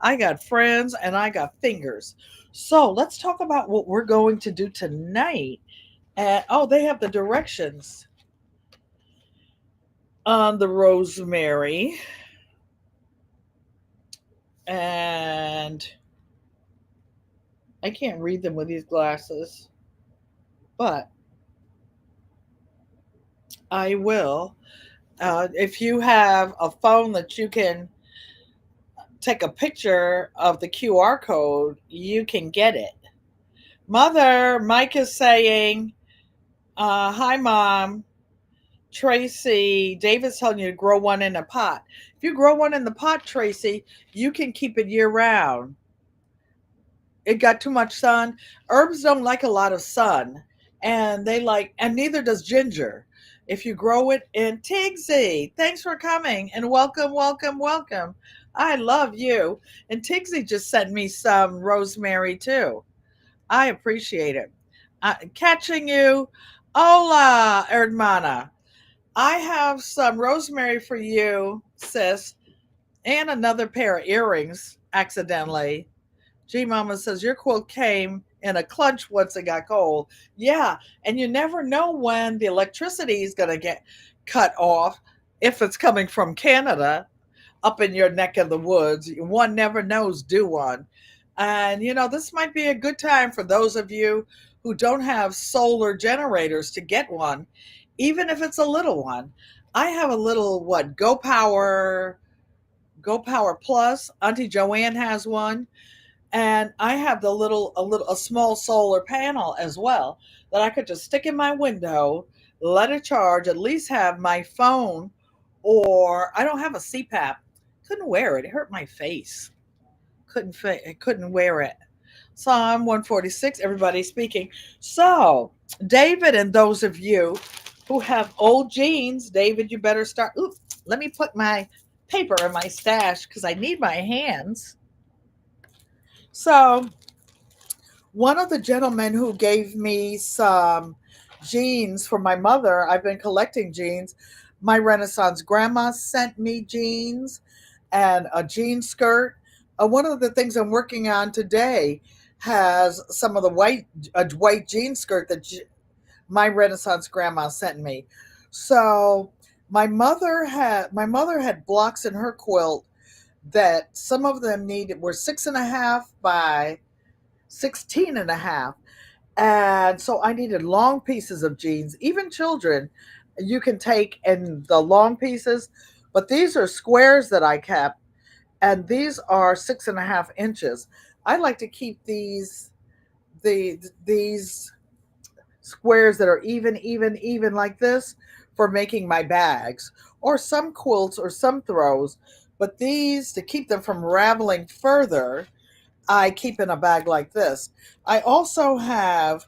I got friends and I got fingers. So let's talk about what we're going to do tonight. And they have the directions on the rosemary. And I can't read them with these glasses, but I will. If you have a phone that you can take a picture of the QR code, you can get it. Mother, Mike is saying, hi, Mom. Tracy, David's telling you to grow one in a pot. If you grow one in the pot, Tracy, you can keep it year round. It got too much sun. Herbs don't like a lot of sun, and neither does ginger. If you grow it in Tigsy, thanks for coming and welcome, welcome, welcome. I love you. And Tigsy just sent me some rosemary too. I appreciate it. Catching you. Hola, hermana. I have some rosemary for you, sis, and another pair of earrings accidentally. G Mama says your quilt came in a clutch once it got cold. Yeah, and you never know when the electricity is going to get cut off if it's coming from Canada up in your neck of the woods. One never knows, do one? And this might be a good time for those of you who don't have solar generators to get one, even if it's a little one. I have a little what Go Power Plus. Auntie Joanne has one, and I have a small solar panel as well that I could just stick in my window, let it charge, at least have my phone, or I don't have a CPAP. Couldn't wear it. It hurt my face. Couldn't wear it. Psalm 146, everybody speaking. So, David, and those of you who have old jeans, David, you better start. Ooh, let me put my paper in my stash because I need my hands. So, one of the gentlemen who gave me some jeans for my mother, I've been collecting jeans. My Renaissance grandma sent me jeans and a jean skirt. One of the things I'm working on today has some of the white jean skirt that my Renaissance grandma sent me. So my mother had blocks in her quilt that some of them needed were 6.5 by 16 and a half. And so I needed long pieces of jeans. Even children, you can take in the long pieces, but these are squares that I kept, and these are 6.5 inches. I like to keep these squares that are even like this for making my bags, or some quilts or some throws. But these, to keep them from raveling further, I keep in a bag like this. I also have,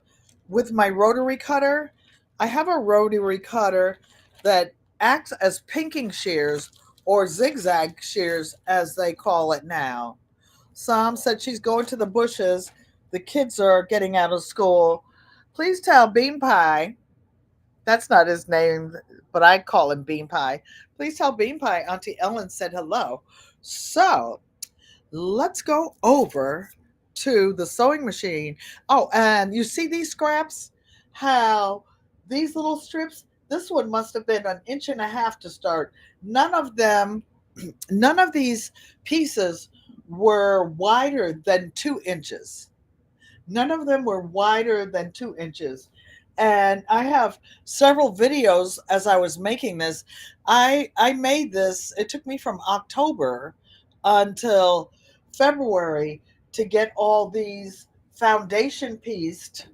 with my rotary cutter, I have a rotary cutter that acts as pinking shears, or zigzag shears as they call it now. Sam said she's going to the bushes. The kids are getting out of school. Please tell Bean Pie, that's not his name, but I call him Bean Pie. Please tell Bean Pie Auntie Ellen said hello. So, let's go over to the sewing machine. Oh, and you see these scraps? How these little strips, this one must have been an inch and a half to start. None of these pieces were wider than 2 inches. None of them were wider than 2 inches. And I have several videos as I was making this. I made this, it took me from October until February to get all these foundation pieced.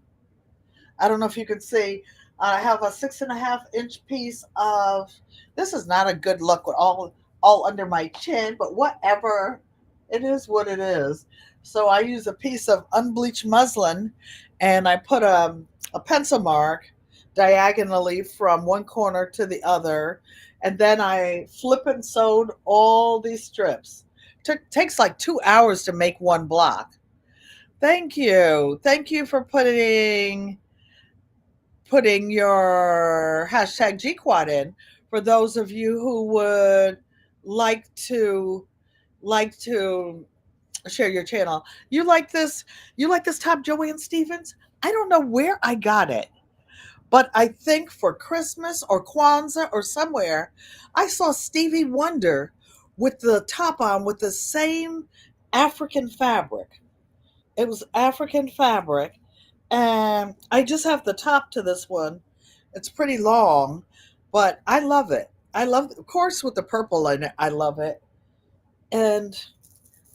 I don't know if you can see. I have a 6.5 inch piece of, this is not a good look with all under my chin, but whatever. It is what it is. So I use a piece of unbleached muslin, and I put a pencil mark diagonally from one corner to the other, and then I flip and sewed all these strips. Takes like 2 hours to make one block. Thank you. Thank you for putting your hashtag GQUAT in, for those of you who would like to like to share your channel. You like this top, Joanne Stevens? I don't know where I got it, but I think for Christmas or Kwanzaa or somewhere, I saw Stevie Wonder with the top on with the same African fabric. It was African fabric, and I just have the top to this one. It's pretty long, but I love it. I love, of course, with the purple in it. I love it, and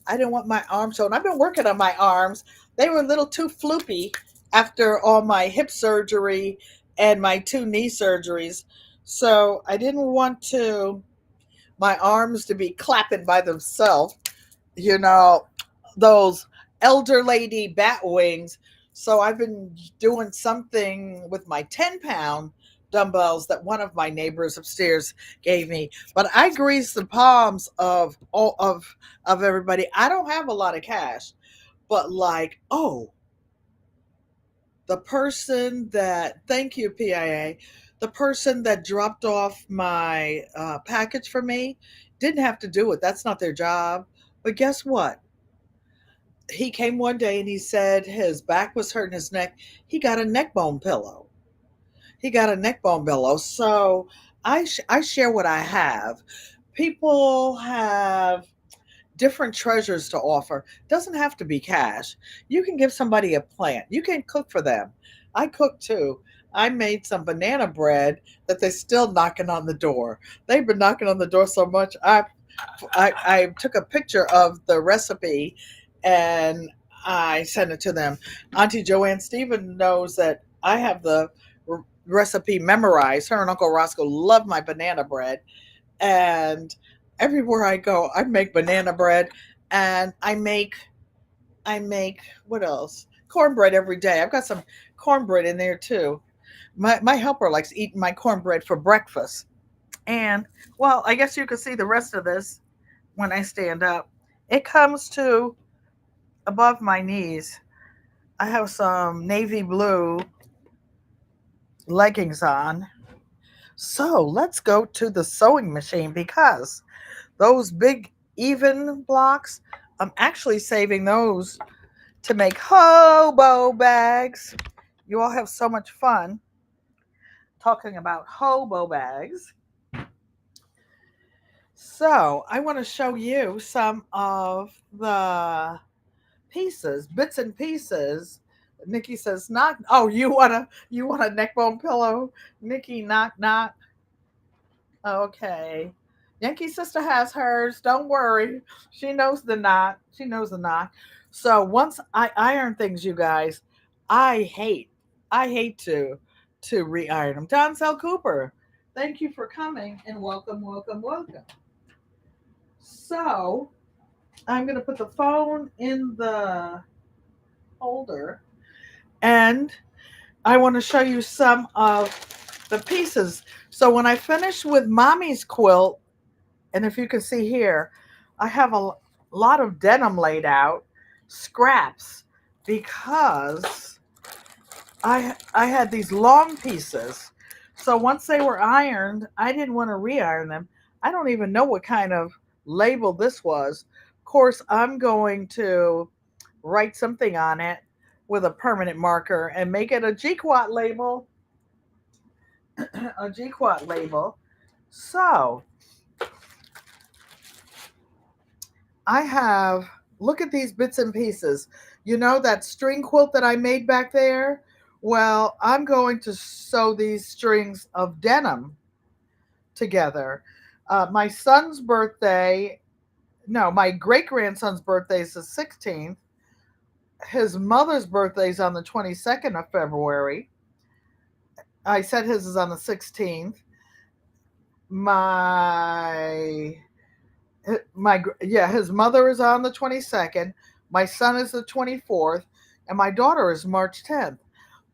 I didn't want my arms shown. I've been working on my arms. They were a little too floopy after all my hip surgery and my 2 knee surgeries, so I didn't want to my arms to be clapping by themselves. You know, those elder lady bat wings. So I've been doing something with my 10-pound dumbbells that one of my neighbors upstairs gave me. But I grease the palms of all of everybody. I don't have a lot of cash, but like, oh, the person that, thank you, PIA, the person that dropped off my package for me didn't have to do it. That's not their job. But guess what? He came one day and he said his back was hurting, his neck. He got a neck bone pillow. He got a neck bone pillow. So I share what I have. People have different treasures to offer. Doesn't have to be cash. You can give somebody a plant. You can cook for them. I cook too. I made some banana bread that they're still knocking on the door. They've been knocking on the door so much. I took a picture of the recipe and I sent it to them. Auntie Joanne Stephen knows that I have the recipe memorized. Her and Uncle Roscoe love my banana bread, and everywhere I go, I make banana bread, and I make what else? Cornbread every day. I've got some cornbread in there too. My helper likes eating my cornbread for breakfast. And well, I guess you can see the rest of this when I stand up. It comes to above my knees. I have some navy blue leggings on. So let's go to the sewing machine because those big even blocks, I'm actually saving those to make hobo bags. You all have so much fun talking about hobo bags. So I want to show you some of the pieces, bits and pieces. Nikki says, "Knock." Oh, you want a neck bone pillow, Nikki? Knock knock. Okay. Yankee sister has hers. Don't worry. She knows the knot. She knows the knot. So once I iron things, you guys, I hate, I hate to re-iron them. Don Sell Cooper, thank you for coming and welcome, welcome, welcome. So I'm gonna put the phone in the holder and I want to show you some of the pieces. So when I finish with mommy's quilt, and if you can see here, I have a lot of denim laid out, scraps, because I had these long pieces. So once they were ironed, I didn't want to re-iron them. I don't even know what kind of label this was. Of course, I'm going to write something on it with a permanent marker and make it a GQUAT label, a GQUAT label. So I have, look at these bits and pieces. You know that string quilt that I made back there? Well, I'm going to sew these strings of denim together. My son's birthday, no, my great grandson's birthday is the 16th. His mother's birthday is on the 22nd of February. I said his is on the 16th. My yeah, his mother is on the 22nd, my son is the 24th, and my daughter is March 10th.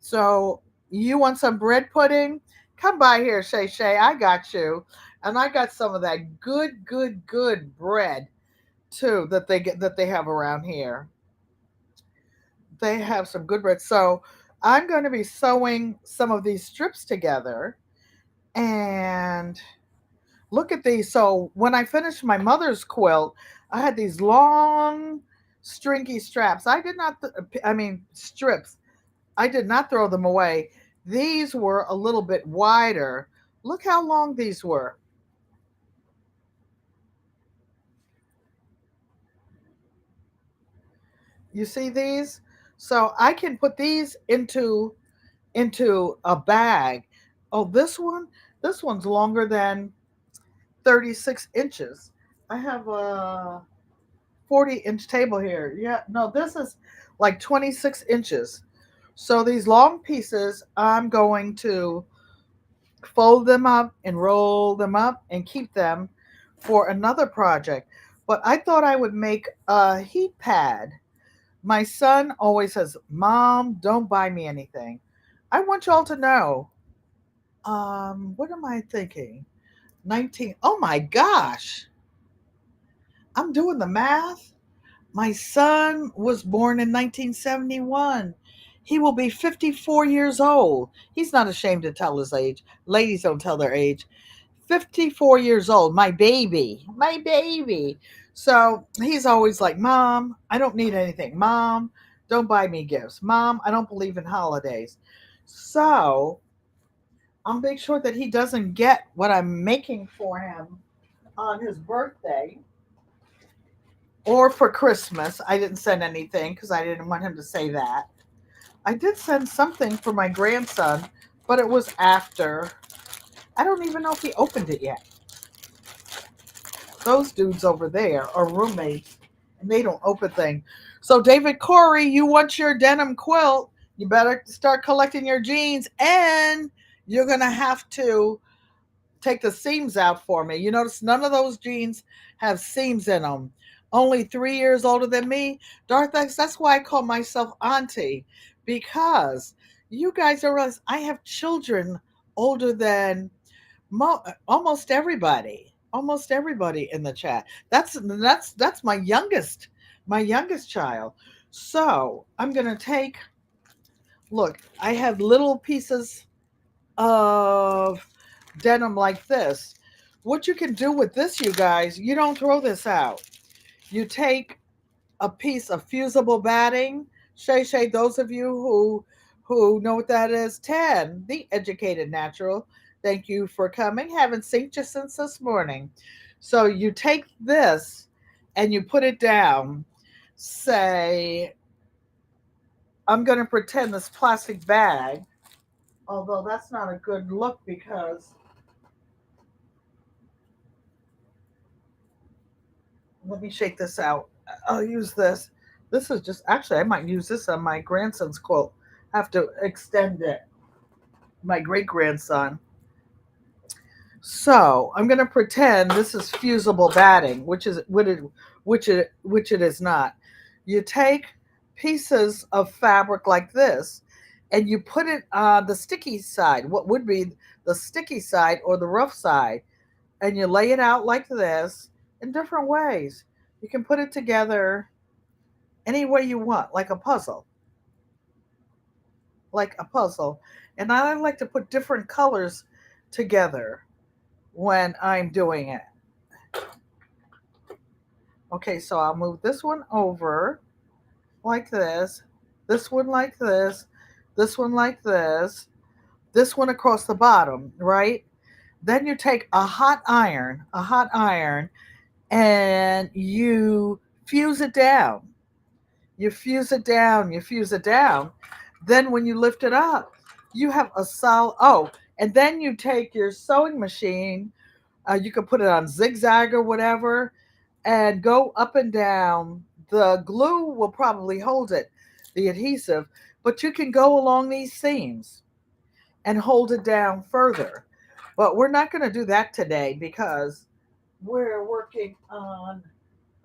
So you want some bread pudding? Come by here, Shay Shay. I got you. And I got some of that good bread too that they have around here. They have some good bread. So I'm going to be sewing some of these strips together and look at these. So when I finished my mother's quilt, I had these long, stringy straps. I did not, I mean, strips. I did not throw them away. These were a little bit wider. Look how long these were. You see these? So I can put these into a bag. Oh, this one's longer than 36 inches. I have a 40-inch table here. Yeah, no, this is like 26 inches. So these long pieces, I'm going to fold them up and roll them up and keep them for another project. But I thought I would make a heat pad. My son always says, "Mom, don't buy me anything." I want y'all to know. What am I thinking? 19. Oh my gosh. I'm doing the math. My son was born in 1971. He will be 54 years old. He's not ashamed to tell his age. Ladies don't tell their age. 54 years old, my baby, my baby. So he's always like, "Mom, I don't need anything. Mom, don't buy me gifts. Mom, I don't believe in holidays." So I'll make sure that he doesn't get what I'm making for him on his birthday or for Christmas. I didn't send anything because I didn't want him to say that. I did send something for my grandson, but it was after. I don't even know if he opened it yet. Those dudes over there are roommates and they don't open things. So, David Corey, you want your denim quilt? You better start collecting your jeans, and you're going to have to take the seams out for me. You notice none of those jeans have seams in them. Only 3 years older than me. Darth, that's why I call myself auntie, because you guys are realize I have children older than almost everybody. Almost everybody in the chat. That's my youngest child. So I'm gonna take. Look, I have little pieces of denim like this. What you can do with this, you guys, you don't throw this out. You take a piece of fusible batting. Shay, those of you who know what that is, 10, the educated natural. Thank you for coming. Haven't seen you since this morning. So you take this and you put it down. Say, I'm going to pretend this plastic bag, although that's not a good look because let me shake this out. I'll use this. This is just actually I might use this on my grandson's quilt. Have to extend it. My great grandson. So I'm gonna pretend this is fusible batting, which it is not. You take pieces of fabric like this, and you put it on the sticky side. What would be the sticky side or the rough side, and you lay it out like this in different ways. You can put it together any way you want, like a puzzle. Like a puzzle. And I like to put different colors together when I'm doing it. Okay, so I'll move this one over like this one like this one like this one across the bottom, right? Then you take a hot iron, and you fuse it down. You fuse it down, you fuse it down. Then when you lift it up, you have a solid, oh, and then you take your sewing machine, you can put it on zigzag or whatever, and go up and down. The glue will probably hold it, the adhesive, but you can go along these seams and hold it down further. But we're not going to do that today because we're working on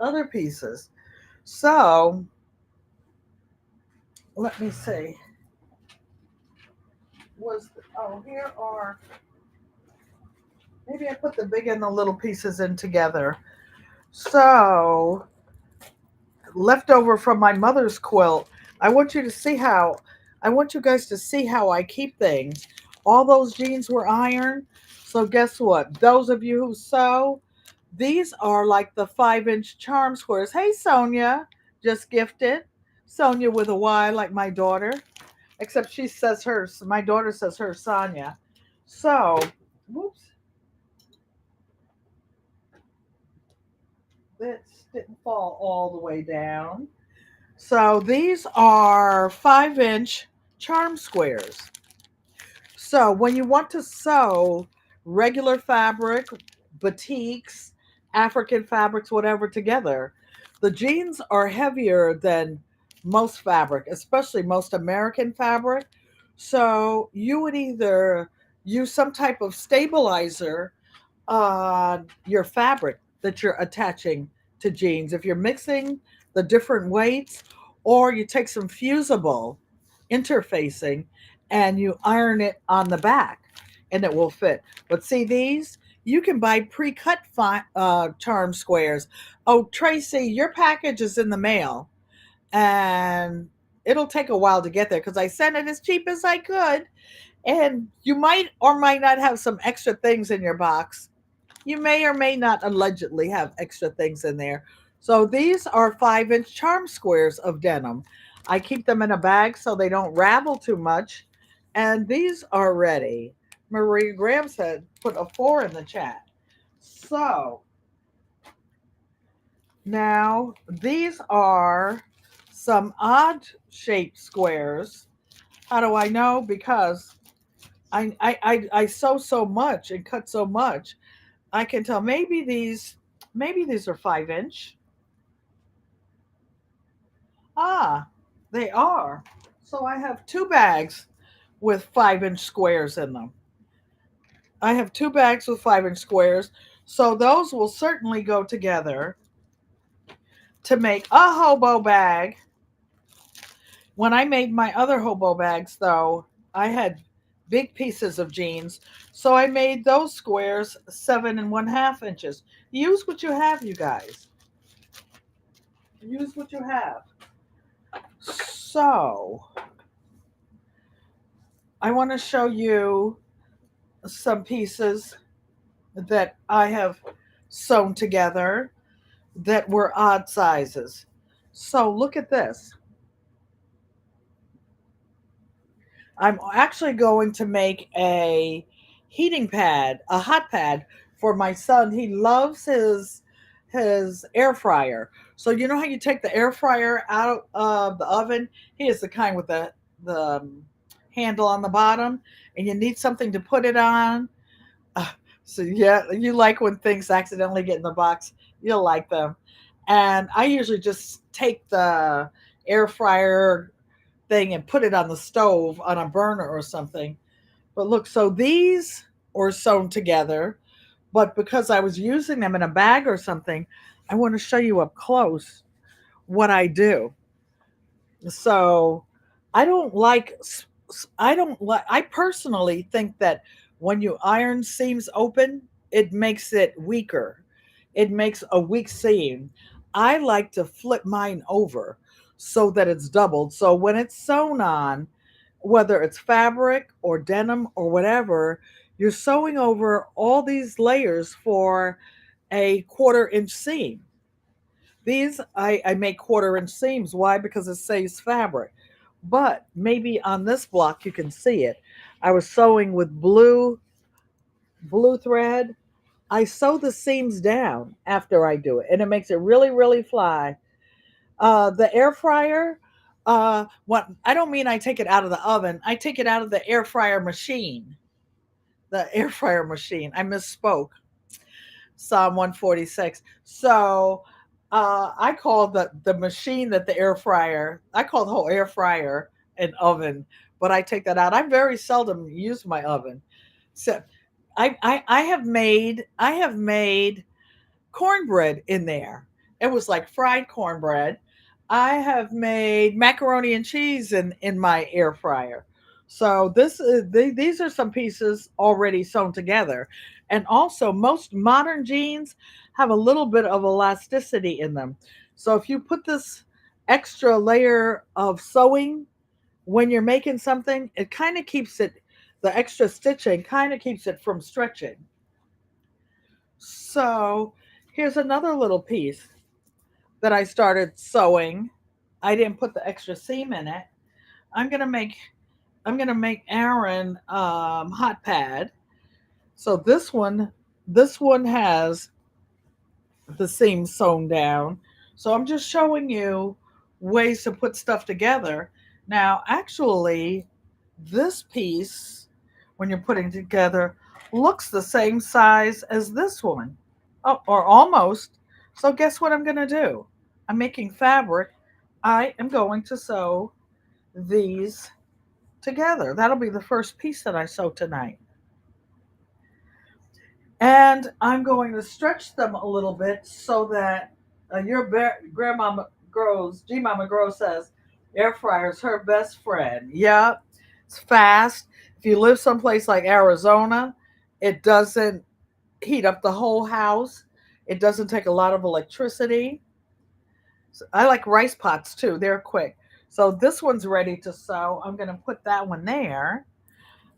other pieces. So let me see. Here are, maybe I put the big and the little pieces in together. So leftover from my mother's quilt. I want you to see how I want you guys to see how I keep things. All those jeans were ironed. So guess what? Those of you who sew, these are like the 5-inch charm squares. Hey Sonia, just gifted. Sonia with a Y like my daughter. Except she says hers, my daughter says her Sonia. So, whoops. This didn't fall all the way down. So these are 5-inch charm squares. So when you want to sew regular fabric, batiks, African fabrics, whatever together, the jeans are heavier than most fabric, especially most American fabric. So you would either use some type of stabilizer on your fabric that you're attaching to jeans. If you're mixing the different weights, or you take some fusible interfacing and you iron it on the back and it will fit. But see these? You can buy pre-cut charm squares. Oh, Tracy, your package is in the mail and it'll take a while to get there because I sent it as cheap as I could. And you might or might not have some extra things in your box. You may or may not allegedly have extra things in there. So these are 5-inch charm squares of denim. I keep them in a bag so they don't ravel too much. And these are ready. Marie Graham said, put a 4 in the chat. So now these are some odd shaped squares How do I know? Because I sew so much and cut so much. I can tell maybe these are 5 inch. Ah, they are. So I have two bags with 5 inch squares in them. I have two bags with 5 inch squares. So those will certainly go together to make a hobo bag. When I made my other hobo bags, though, I had big pieces of jeans. So I made those squares 7.5 inches. Use what you have, you guys. Use what you have. So I want to show you some pieces that I have sewn together that were odd sizes. So look at this. I'm actually going to make a heating pad, a hot pad for my son. He loves his air fryer. So you know how you take the air fryer out of the oven? He is the kind with the handle on the bottom, and you need something to put it on. Uh, so yeah, you like when things accidentally get in the box. You'll like them. And I usually just take the air fryer thing and put it on the stove on a burner or something. But look, so these are sewn together, but because I was using them in a bag or something, I want to show you up close what I do. So I don't like, I personally think that when you iron seams open, it makes it weaker. It makes a weak seam. I like to flip mine over so that it's doubled. So when it's sewn on, whether it's fabric or denim or whatever, you're sewing over all these layers for a 1/4 inch seam. These I make 1/4 inch seams. Why? Because it saves fabric. But maybe on this block you can see it. I was sewing with blue thread. I sew the seams down after I do it, and it makes it really, really fly. The air fryer, what I don't mean I take it out of the oven. I take it out of the air fryer machine. The air fryer machine. I misspoke. Psalm 146. So I call the machine that the air fryer, I call the whole air fryer an oven, but I take that out. I very seldom use my oven. So I have made cornbread in there. It was like fried cornbread. I have made macaroni and cheese in my air fryer. So these are some pieces already sewn together. And also most modern jeans have a little bit of elasticity in them. So if you put this extra layer of sewing when you're making something, it kind of keeps it, the extra stitching kind of keeps it from stretching. So here's another little piece that I started sewing. I didn't put the extra seam in it. I'm gonna make I'm gonna make Aaron hot pad. So this one has the seam sewn down. So I'm just showing you ways to put stuff together. Now, actually, this piece, when you're putting together, looks the same size as this one. Oh, or almost. So guess what I'm going to do? I'm making fabric. I am going to sew these together. That'll be the first piece that I sew tonight. And I'm going to stretch them a little bit so that grandmama grows, G Mama grows says, air fryer is her best friend. Yep, it's fast. If you live someplace like Arizona, it doesn't heat up the whole house. It doesn't take a lot of electricity. So I like rice pots too. They're quick. So this one's ready to sew. I'm going to put that one there.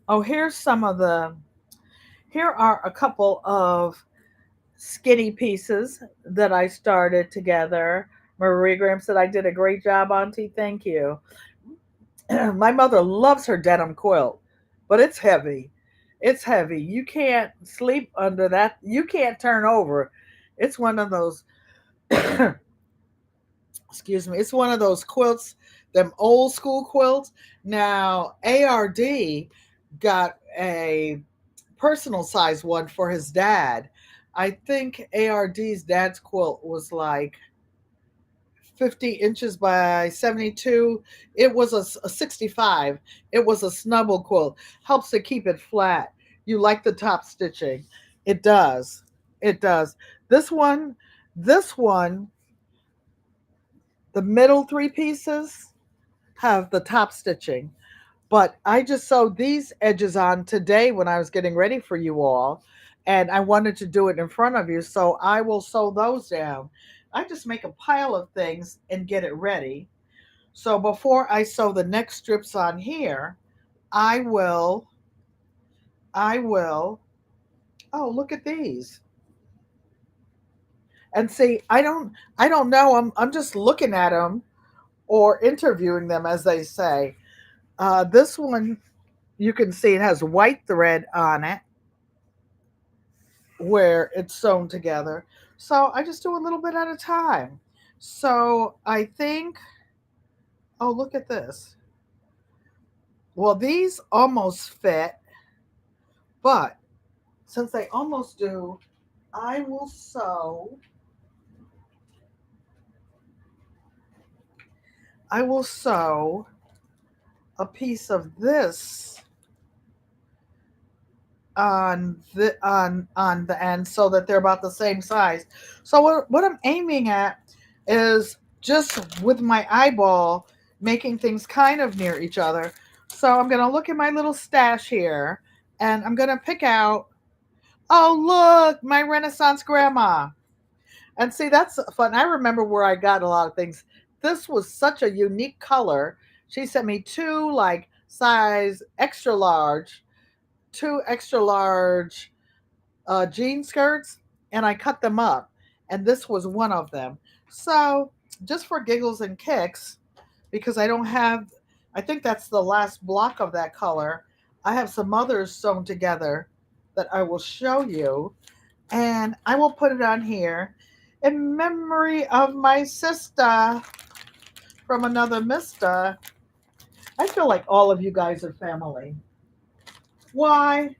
Oh, here are a couple of skinny pieces that I started together. Marie Graham said I did a great job, Auntie. Thank you. My mother loves her denim quilt, but it's heavy. It's heavy. You can't sleep under that. You can't turn over. It's one of those excuse me, it's one of those quilts them old school quilts. Now, ARD got a personal size one for his dad. I think ARD's dad's quilt was like 50 inches by 72. It was a 65. It was a snubble quilt. Helps to keep it flat. You like the top stitching. It does. It does. This one, this one, the middle three pieces have the top stitching. But I just sewed these edges on today when I was getting ready for you all. And I wanted to do it in front of you. So I will sew those down. I just make a pile of things and get it ready. So before I sew the next strips on here, I will, I will, oh, look at these. And see, I don't know. I'm just looking at them or interviewing them, as they say. This one, you can see it has white thread on it where it's sewn together. So I just do a little bit at a time. So I think, oh, look at this. Well, these almost fit, but since they almost do, I will sew, I will sew a piece of this on the end so that they're about the same size. So what I'm aiming at is just with my eyeball making things kind of near each other. So I'm going to look at my little stash here and I'm going to pick out, oh look, my Renaissance grandma. And see, that's fun. I remember where I got a lot of things. This was such a unique color. She sent me two like size extra large, two extra large jean skirts, and I cut them up. And this was one of them. So just for giggles and kicks, because I don't have, I think that's the last block of that color. I have some others sewn together that I will show you. And I will put it on here in memory of my sister from another mister. I feel like all of you guys are family. Why?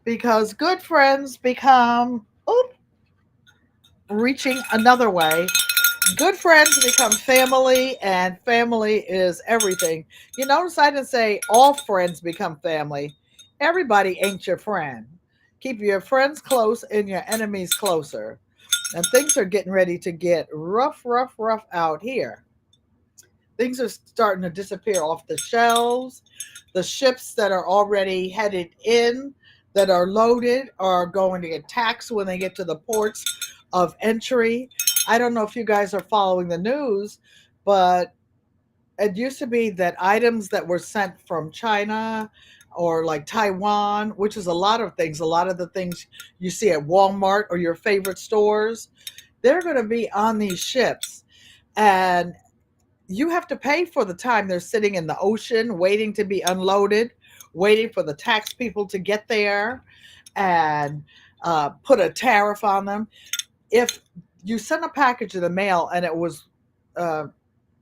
Because good friends become, oop, reaching another way. Good friends become family, and family is everything. You notice I didn't say all friends become family. Everybody ain't your friend. Keep your friends close and your enemies closer. And things are getting ready to get rough, rough, rough out here. Things are starting to disappear off the shelves. The ships that are already headed in, that are loaded, are going to get taxed when they get to the ports of entry. I don't know if you guys are following the news, but it used to be that items that were sent from China or like Taiwan, which is a lot of things, a lot of the things you see at Walmart or your favorite stores, they're going to be on these ships. And you have to pay for the time they're sitting in the ocean waiting to be unloaded, waiting for the tax people to get there and put a tariff on them. If you sent a package in the mail and it was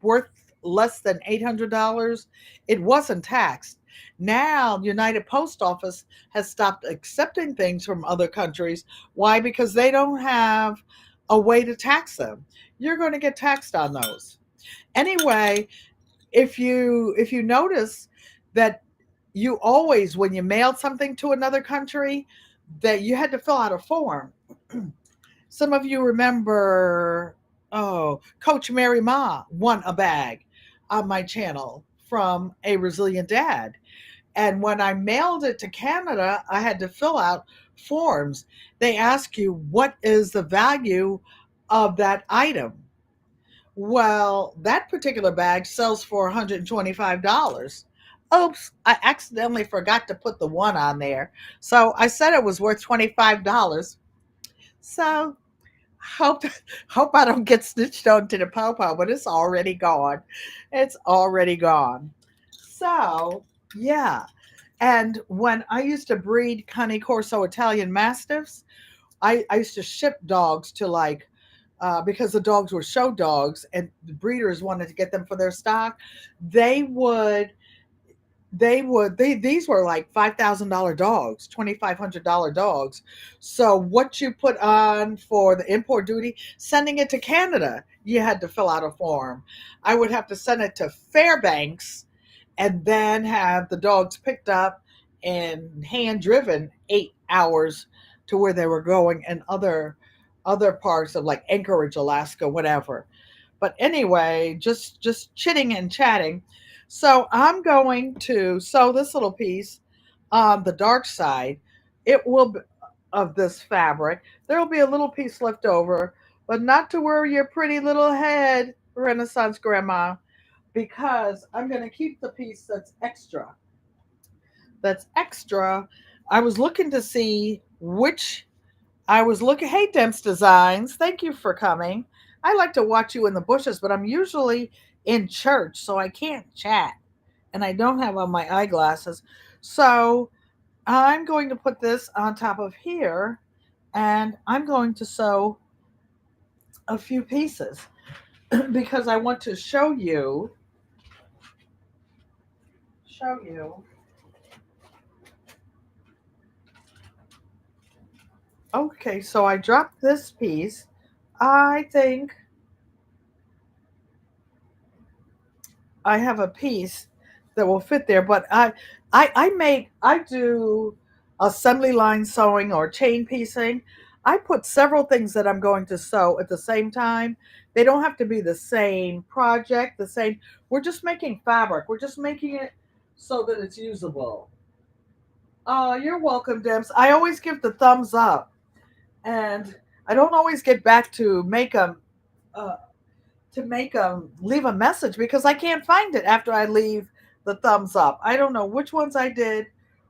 worth less than $800, it wasn't taxed. Now, United Post Office has stopped accepting things from other countries. Why? Because they don't have a way to tax them. You're going to get taxed on those. Anyway, if you notice that you always, when you mailed something to another country, that you had to fill out a form. Some of you remember, oh, Coach Mary Ma won a bag on my channel from a resilient dad. And when I mailed it to Canada, I had to fill out forms. They ask you, what is the value of that item? Well, that particular bag sells for $125. Oops, I accidentally forgot to put the one on there. So I said it was worth $25. So hope hope I don't get stitched onto the popo, but it's already gone. It's already gone. So yeah. And when I used to breed Cane Corso Italian Mastiffs, I used to ship dogs to like because the dogs were show dogs and the breeders wanted to get them for their stock. They would these were like $5,000 dogs, $2,500 dogs. So what you put on for the import duty, sending it to Canada, you had to fill out a form. I would have to send it to Fairbanks and then have the dogs picked up and hand driven 8 hours to where they were going, and other parts of like Anchorage, Alaska, whatever. But anyway, just chitting and chatting. So I'm going to sew this little piece on the dark side. It will be of this fabric. There will be a little piece left over, but not to worry your pretty little head, Renaissance Grandma, because I'm going to keep the piece that's extra. That's extra. I was looking to see which I was looking. Hey, Demps Designs, thank you for coming. I like to watch you in the bushes, but I'm usually in church, so I can't chat, and I don't have on my eyeglasses. So I'm going to put this on top of here, and I'm going to sew a few pieces because I want to show you. Okay, so I dropped this piece. I think I have a piece that will fit there, but I do assembly line sewing or chain piecing. I put several things that I'm going to sew at the same time. They don't have to be the same project, the same. We're just making fabric. We're just making it so that it's usable. Oh, you're welcome, Dems. I always give the thumbs up, and I don't always get back uh, to make leave a message because I can't find it after I leave the thumbs up. I don't know which ones I did,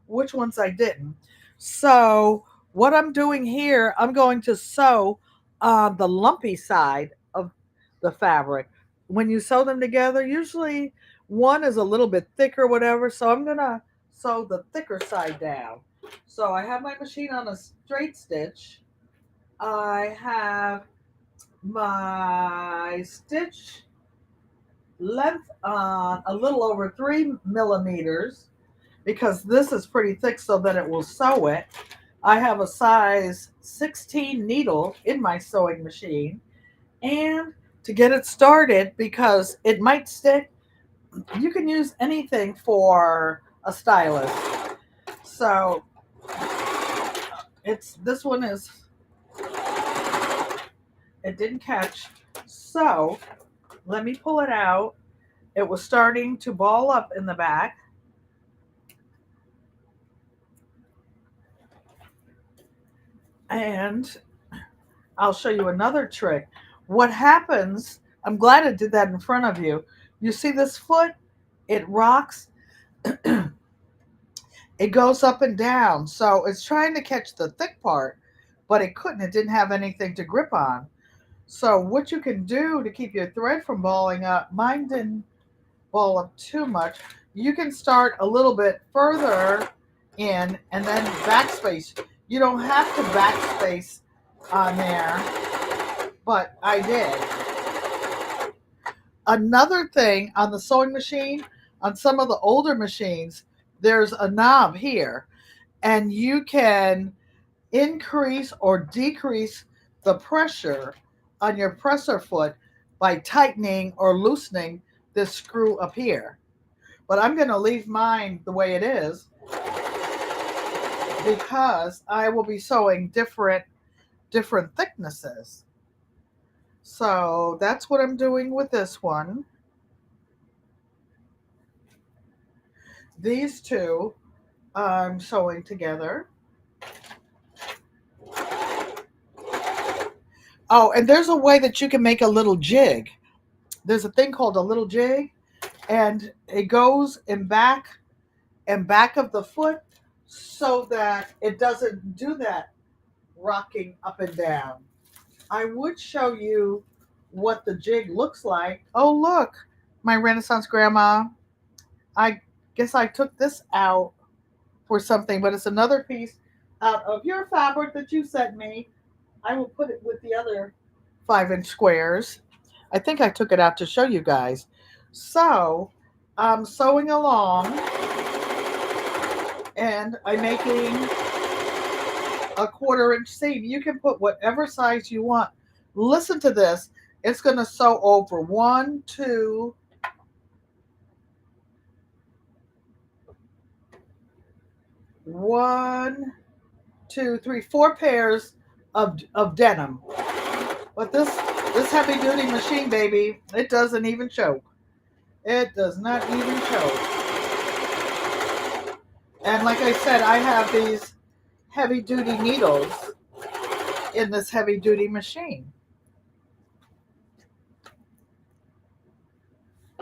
which ones I didn't. So what I'm doing here, I'm going to sew on the lumpy side of the fabric. When you sew them together, usually one is a little bit thicker, whatever. So I'm gonna sew the thicker side down. So I have my machine on a straight stitch. I have my stitch length on a little over 3 millimeters because this is pretty thick so that it will sew it. I have a size 16 needle in my sewing machine, and to get it started, because it might stick, you can use anything for a stylus. So it's this one is it didn't catch. So let me pull it out. It was starting to ball up in the back. And I'll show you another trick. What happens, I'm glad it did that in front of you. You see this foot? It rocks, it goes up and down. So it's trying to catch the thick part, but it couldn't. It didn't have anything to grip on. So what you can do to keep your thread from balling up, mine didn't ball up too much. You can start a little bit further in and then backspace. You don't have to backspace on there, but I did. Another thing on the sewing machine, on some of the older machines, there's a knob here, and you can increase or decrease the pressure on your presser foot by tightening or loosening this screw up here. But I'm going to leave mine the way it is because I will be sewing different thicknesses. So that's what I'm doing with this one. These two I'm sewing together. Oh, and there's a way that you can make a little jig. There's a thing called a little jig, and it goes in back of the foot so that it doesn't do that rocking up and down. I would show you what the jig looks like. Oh, look, my Renaissance Grandma. I guess I took this out for something, but it's another piece out of your fabric that you sent me. I will put it with the other 5-inch squares. I think I took it out to show you guys. So I'm sewing along and I'm making a 1/4-inch seam. You can put whatever size you want. Listen to this. It's going to sew over 1, 2, 1, 2, 3, 4 pairs of denim. But this heavy duty machine, baby, it doesn't even choke. It does not even choke. And like I said, I have these heavy duty needles in this heavy duty machine.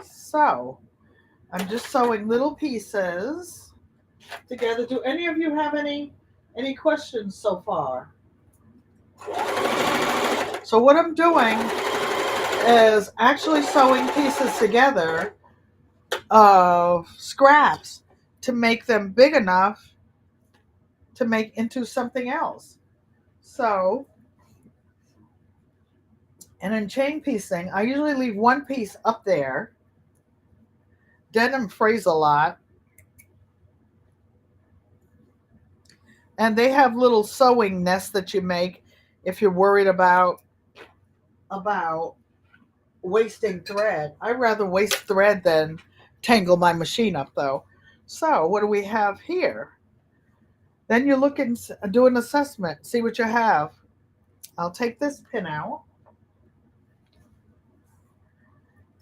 So I'm just sewing little pieces together. Do any of you have any questions so far? So what I'm doing is actually sewing pieces together of scraps to make them big enough to make into something else. So, and in chain piecing, I usually leave one piece up there. Denim frays a lot. And they have little sewing nests that you make if you're worried about wasting thread. I'd rather waste thread than tangle my machine up though. So what do we have here? Then you look and do an assessment, see what you have. I'll take this pin out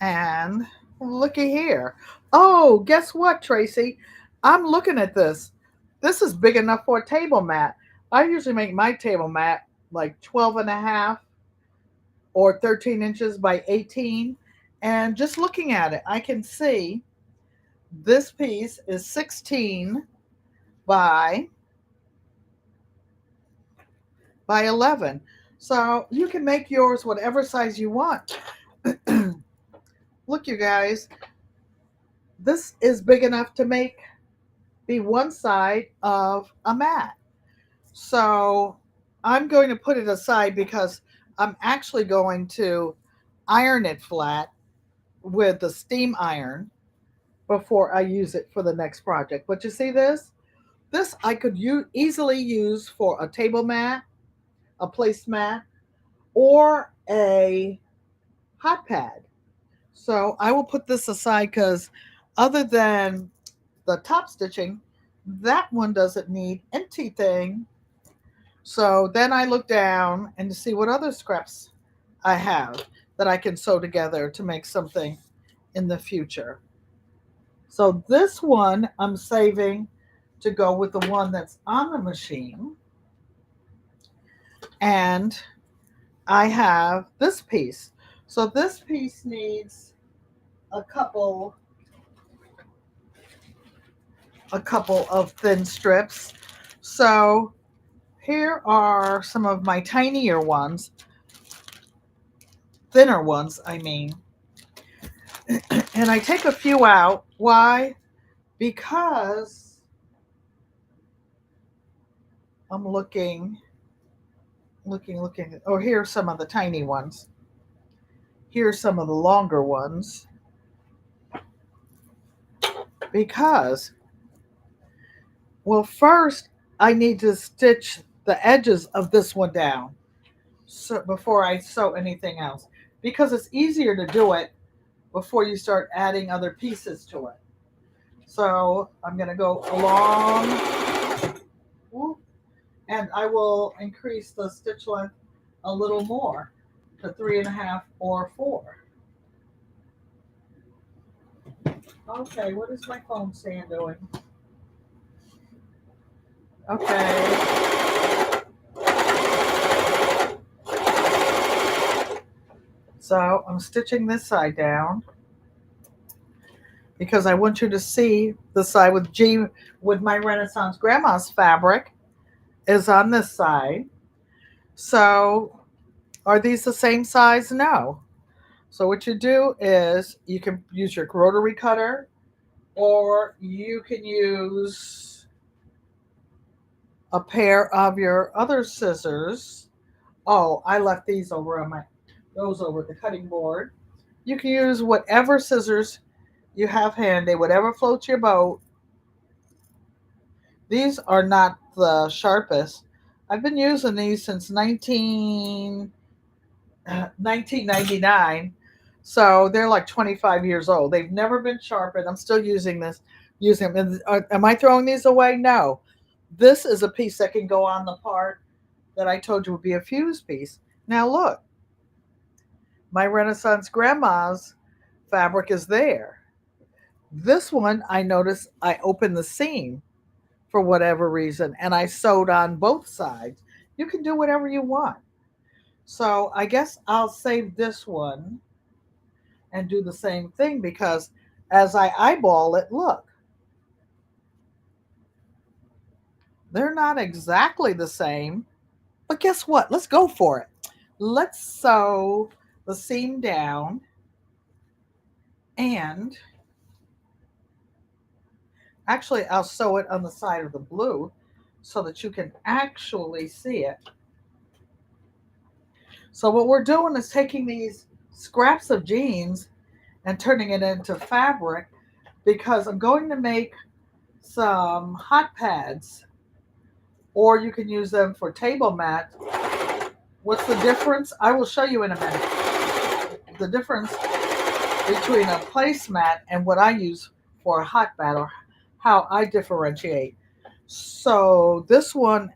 and looky here. Oh, guess what, Tracy? I'm looking at this. This is big enough for a table mat. I usually make my table mat like 12.5 or 13 inches by 18. And just looking at it, I can see this piece is 16 by 11. So you can make yours whatever size you want. Look, you guys, this is big enough to be one side of a mat. So I'm going to put it aside because I'm actually going to iron it flat with the steam iron before I use it for the next project. But you see this? This I could easily use for a table mat, a placemat, or a hot pad. So I will put this aside because other than the top stitching, that one doesn't need anything. So then I look down and to see what other scraps I have that I can sew together to make something in the future. So this one I'm saving to go with the one that's on the machine. And I have this piece. So this piece needs a couple of thin strips. So here are some of my tinier ones, thinner ones, I mean. And I take a few out. Why? Because I'm looking. Oh, here's some of the tiny ones. Here's some of the longer ones. Because, well, first I need to stitch the edges of this one down so before I sew anything else. Because it's easier to do it before you start adding other pieces to it. So I'm going to go along and I will increase the stitch length a little more to 3.5 or 4. Okay, what is my phone stand doing? Okay. So I'm stitching this side down because I want you to see the side with my Renaissance Grandma's fabric is on this side. So are these the same size? No. So what you do is you can use your rotary cutter or you can use a pair of your other scissors. Oh, I left these over on my, goes over the cutting board. You can use whatever scissors you have handy, whatever floats your boat. These are not the sharpest. I've been using these since 1999. So they're like 25 years old. They've never been sharpened. I'm still using them. Am I throwing these away? No. This is a piece that can go on the part that I told you would be a fuse piece. Now look, my Renaissance grandma's fabric is there. This one, I noticed I opened the seam for whatever reason and I sewed on both sides. You can do whatever you want. So I guess I'll save this one and do the same thing because as I eyeball it, look, they're not exactly the same. But guess what? Let's go for it. Let's sew the seam down and actually I'll sew it on the side of the blue so that you can actually see it. So what we're doing is taking these scraps of jeans and turning it into fabric because I'm going to make some hot pads, or you can use them for table mat. What's the difference? I will show you in a minute. The difference between a placemat and what I use for a hot pad, or how I differentiate. So this one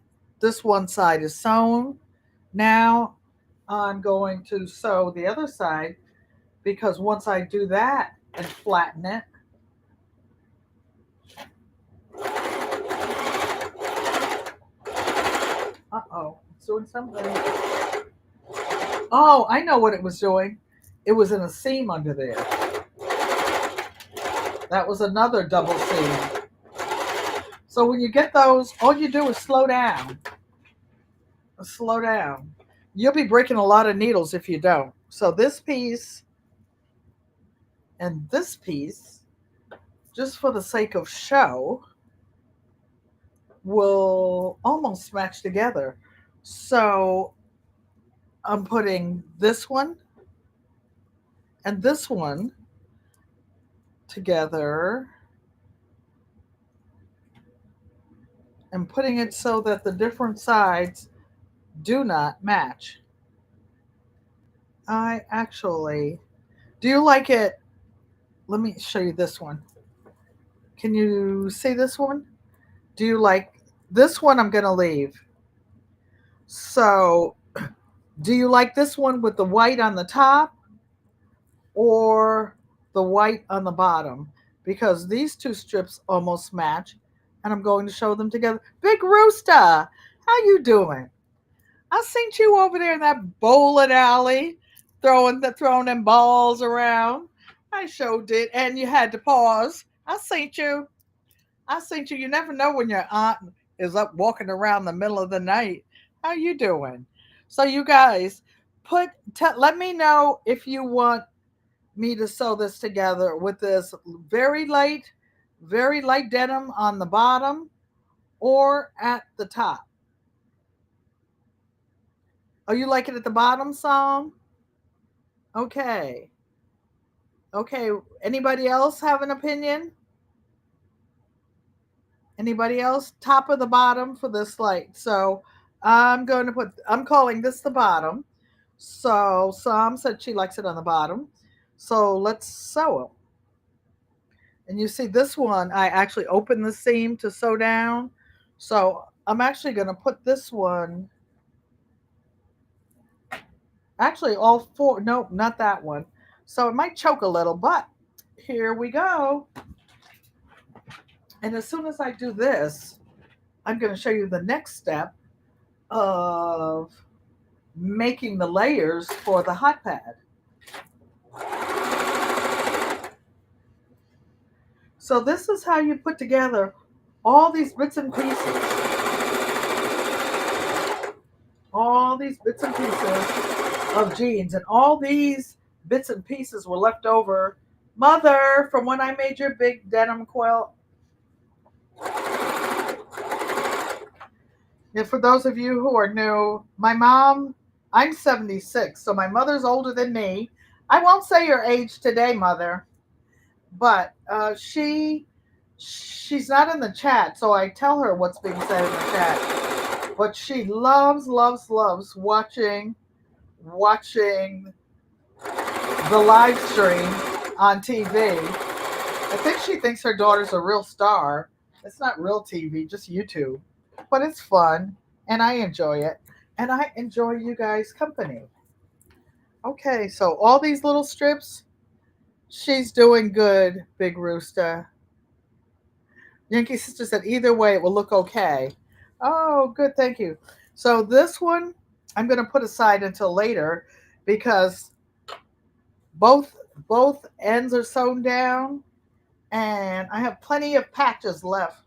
side is sewn. Now I'm going to sew the other side because once I do that and flatten it, it's doing something. Oh, I know what it was doing. It was in a seam under there. That was another double seam. So when you get those, all you do is slow down. Slow down. You'll be breaking a lot of needles if you don't. So this piece and this piece, just for the sake of show, will almost match together. So I'm putting this one and this one together and putting it so that the different sides do not match. Do you like it? Let me show you this one. Can you see this one? Do you like this one? I'm going to leave. So, do you like this one with the white on the top or the white on the bottom? Because these two strips almost match, and I'm going to show them together. Big Rooster, how you doing? I seen you over there in that bowling alley, throwing them balls around. I sure did, and you had to pause. I seen you. You never know when your aunt is up walking around the middle of the night. How you doing? So you guys, let me know if you want me to sew this together with this very light denim on the bottom or at the top. Oh, you like it at the bottom, Psalm? Okay. Okay. Anybody else have an opinion? Anybody else? Top of the bottom for this light. So I'm calling this the bottom. So Psalm said she likes it on the bottom. So let's sew them. And you see this one, I actually opened the seam to sew down. So I'm actually going to put this one, actually all four, nope, not that one. So it might choke a little, but here we go. And as soon as I do this, I'm going to show you the next step of making the layers for the hot pad. So this is how you put together all these bits and pieces. All these bits and pieces of jeans. And all these bits and pieces were left over, Mother, from when I made your big denim quilt. And for those of you who are new, my mom I'm 76, so my mother's older than me. I won't say your age today, mother, but she's not in the chat, so I tell her what's being said in the chat. But she loves, loves, loves watching the live stream on TV. I think she thinks her daughter's a real star. It's not real TV, just YouTube. But it's fun, and I enjoy it. And I enjoy you guys' company. Okay, so all these little strips, she's doing good, Big Rooster. Yankee Sister said, either way, it will look okay. Oh, good, thank you. So this one, I'm going to put aside until later because both both ends are sewn down, and I have plenty of patches left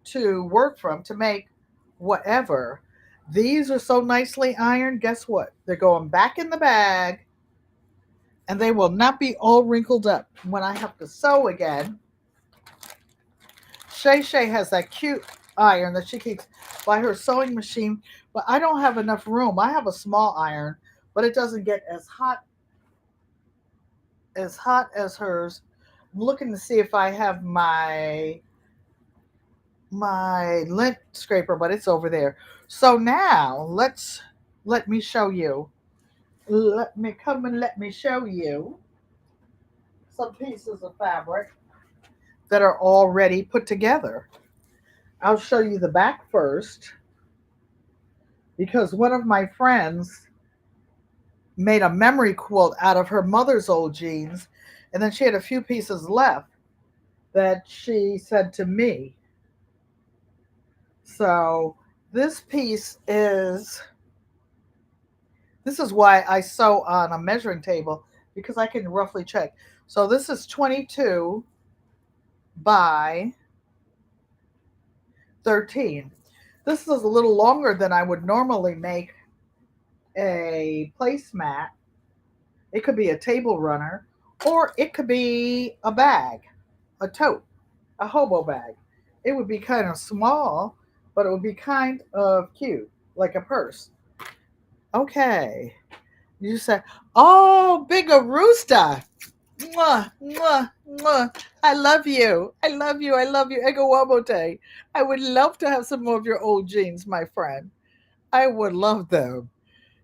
to work from to make whatever. These are so nicely ironed. Guess what? They're going back in the bag, and they will not be all wrinkled up when I have to sew again. Shay Shay has that cute iron that she keeps by her sewing machine, but I don't have enough room. I have a small iron, but it doesn't get as hers. I'm looking to see if I have my lint scraper, but it's over there. So now let me show you. Let me come and let me show you some pieces of fabric that are already put together. I'll show you the back first because one of my friends made a memory quilt out of her mother's old jeans, and then she had a few pieces left that she said to me. So this is why I sew on a measuring table, because I can roughly check. So this is 22 by 13. This is a little longer than I would normally make a placemat. It could be a table runner, or it could be a bag, a tote, a hobo bag. It would be kind of small, but it would be kind of cute, like a purse. Okay. You said, oh, bigger rooster. Mwah, mwah, mwah. I love you. I love you. I love you. Ego Wabote. I would love to have some more of your old jeans, my friend. I would love them.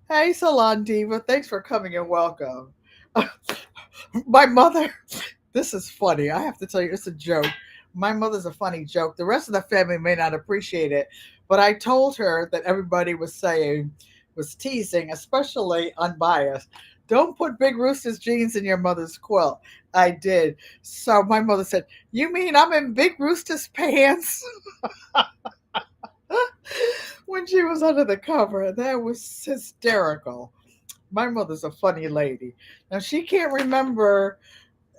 Hey, Salon Diva. Thanks for coming and welcome. My mother, this is funny. I have to tell you, it's a joke. My mother's a funny joke. The rest of the family may not appreciate it, but I told her that everybody was teasing, especially Unbiased. Don't put Big Rooster's jeans in your mother's quilt. I did. So my mother said, you mean I'm in Big Rooster's pants? When she was under the cover. That was hysterical. My mother's a funny lady. Now she can't remember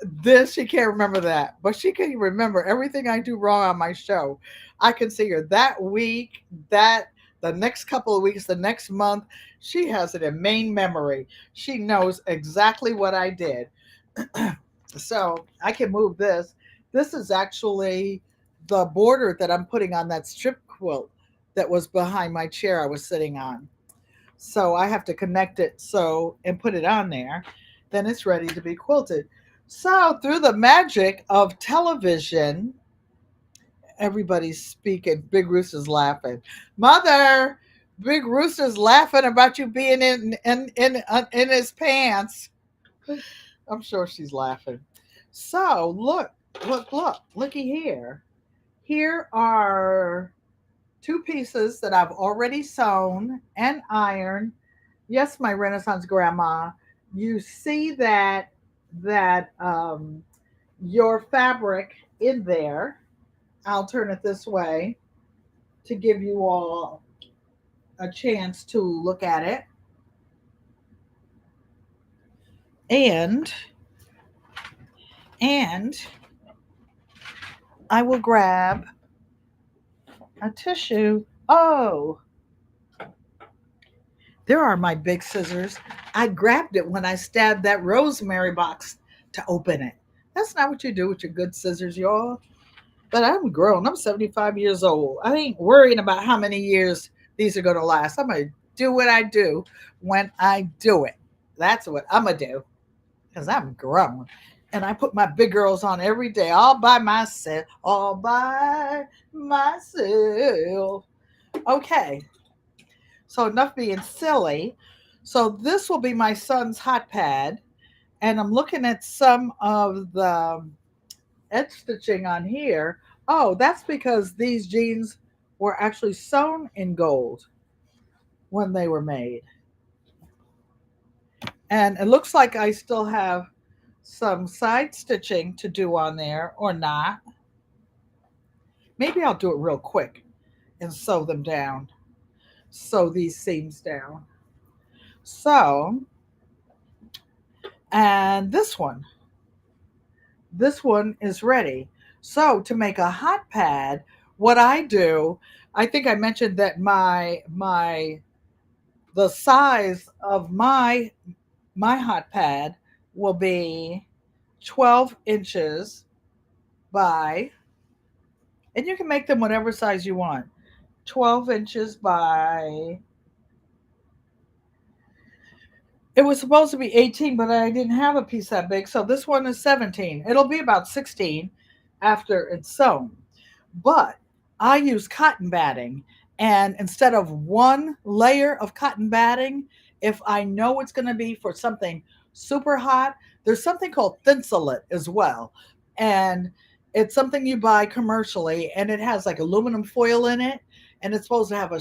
this, she can't remember that, but she can remember everything I do wrong on my show. I can see her that week, that the next couple of weeks, the next month. She has it in main memory. She knows exactly what I did. So I can move this. This is actually the border that I'm putting on that strip quilt that was behind my chair I was sitting on. So I have to connect it and put it on there. Then it's ready to be quilted. So through the magic of television, everybody's speaking. Big Rooster's laughing. Mother, Big Rooster's laughing about you being in his pants. I'm sure she's laughing. So looky here. Here are two pieces that I've already sewn and ironed. Yes, my Renaissance grandma. You see that your fabric in there. I'll turn it this way to give you all a chance to look at it. And I will grab a tissue. Oh, there are my big scissors. I grabbed it when I stabbed that rosemary box to open it. That's not what you do with your good scissors, y'all. But I'm grown. I'm 75 years old. I ain't worrying about how many years these are going to last. I'm going to do what I do when I do it. That's what I'm going to do because I'm grown. And I put my big girls on every day, all by myself, all by myself. Okay, so enough being silly. So this will be my son's hot pad. And I'm looking at some of the edge stitching on here. Oh, that's because these jeans were actually sewn in gold when they were made. And it looks like I still have some side stitching to do on there or not. Maybe I'll do it real quick and sew them down. Sew these seams down. So, and this one is ready. So to make a hot pad, what I do, I think I mentioned that the size of my hot pad will be 12 inches by, and you can make them whatever size you want. 12 inches by, it was supposed to be 18, but I didn't have a piece that big. So this one is 17. It'll be about 16 after it's sewn. But I use cotton batting. And instead of one layer of cotton batting, if I know it's going to be for something super hot, there's something called Thinsulate as well. And it's something you buy commercially, and it has like aluminum foil in it, and it's supposed to have a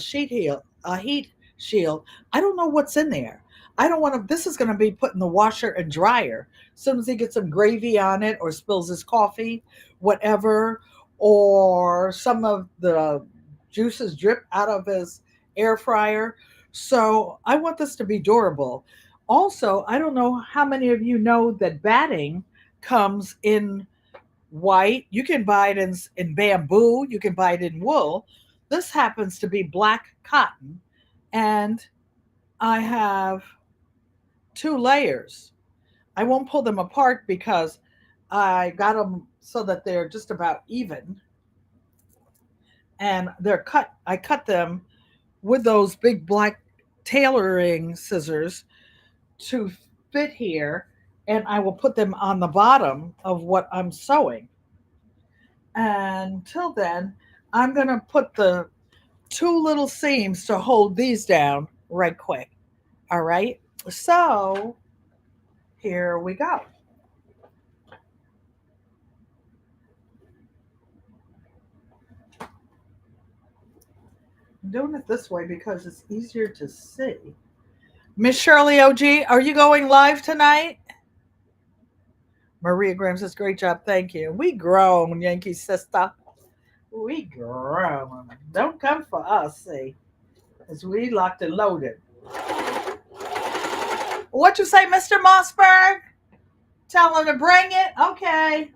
heat shield. I don't know what's in there. I don't want to, this is going to be put in the washer and dryer. As soon as he gets some gravy on it or spills his coffee, whatever, or some of the juices drip out of his air fryer. So I want this to be durable. Also, I don't know how many of you know that batting comes in white. You can buy it in bamboo. You can buy it in wool. This happens to be black cotton. And I have 2 layers. I won't pull them apart because I got them so that they're just about even. And they're cut. I cut them with those big black tailoring scissors to fit here. And I will put them on the bottom of what I'm sewing. And until then, I'm going to put the 2 little seams to hold these down right quick. All right. So here we go. I'm doing it this way because it's easier to see. Miss Shirley OG, are you going live tonight? Maria Graham says, great job. Thank you. We grown, Yankee sister. We grown. Don't come for us, see, as we locked and loaded. What you say, Mr. Mossberg? Tell him to bring it? Okay.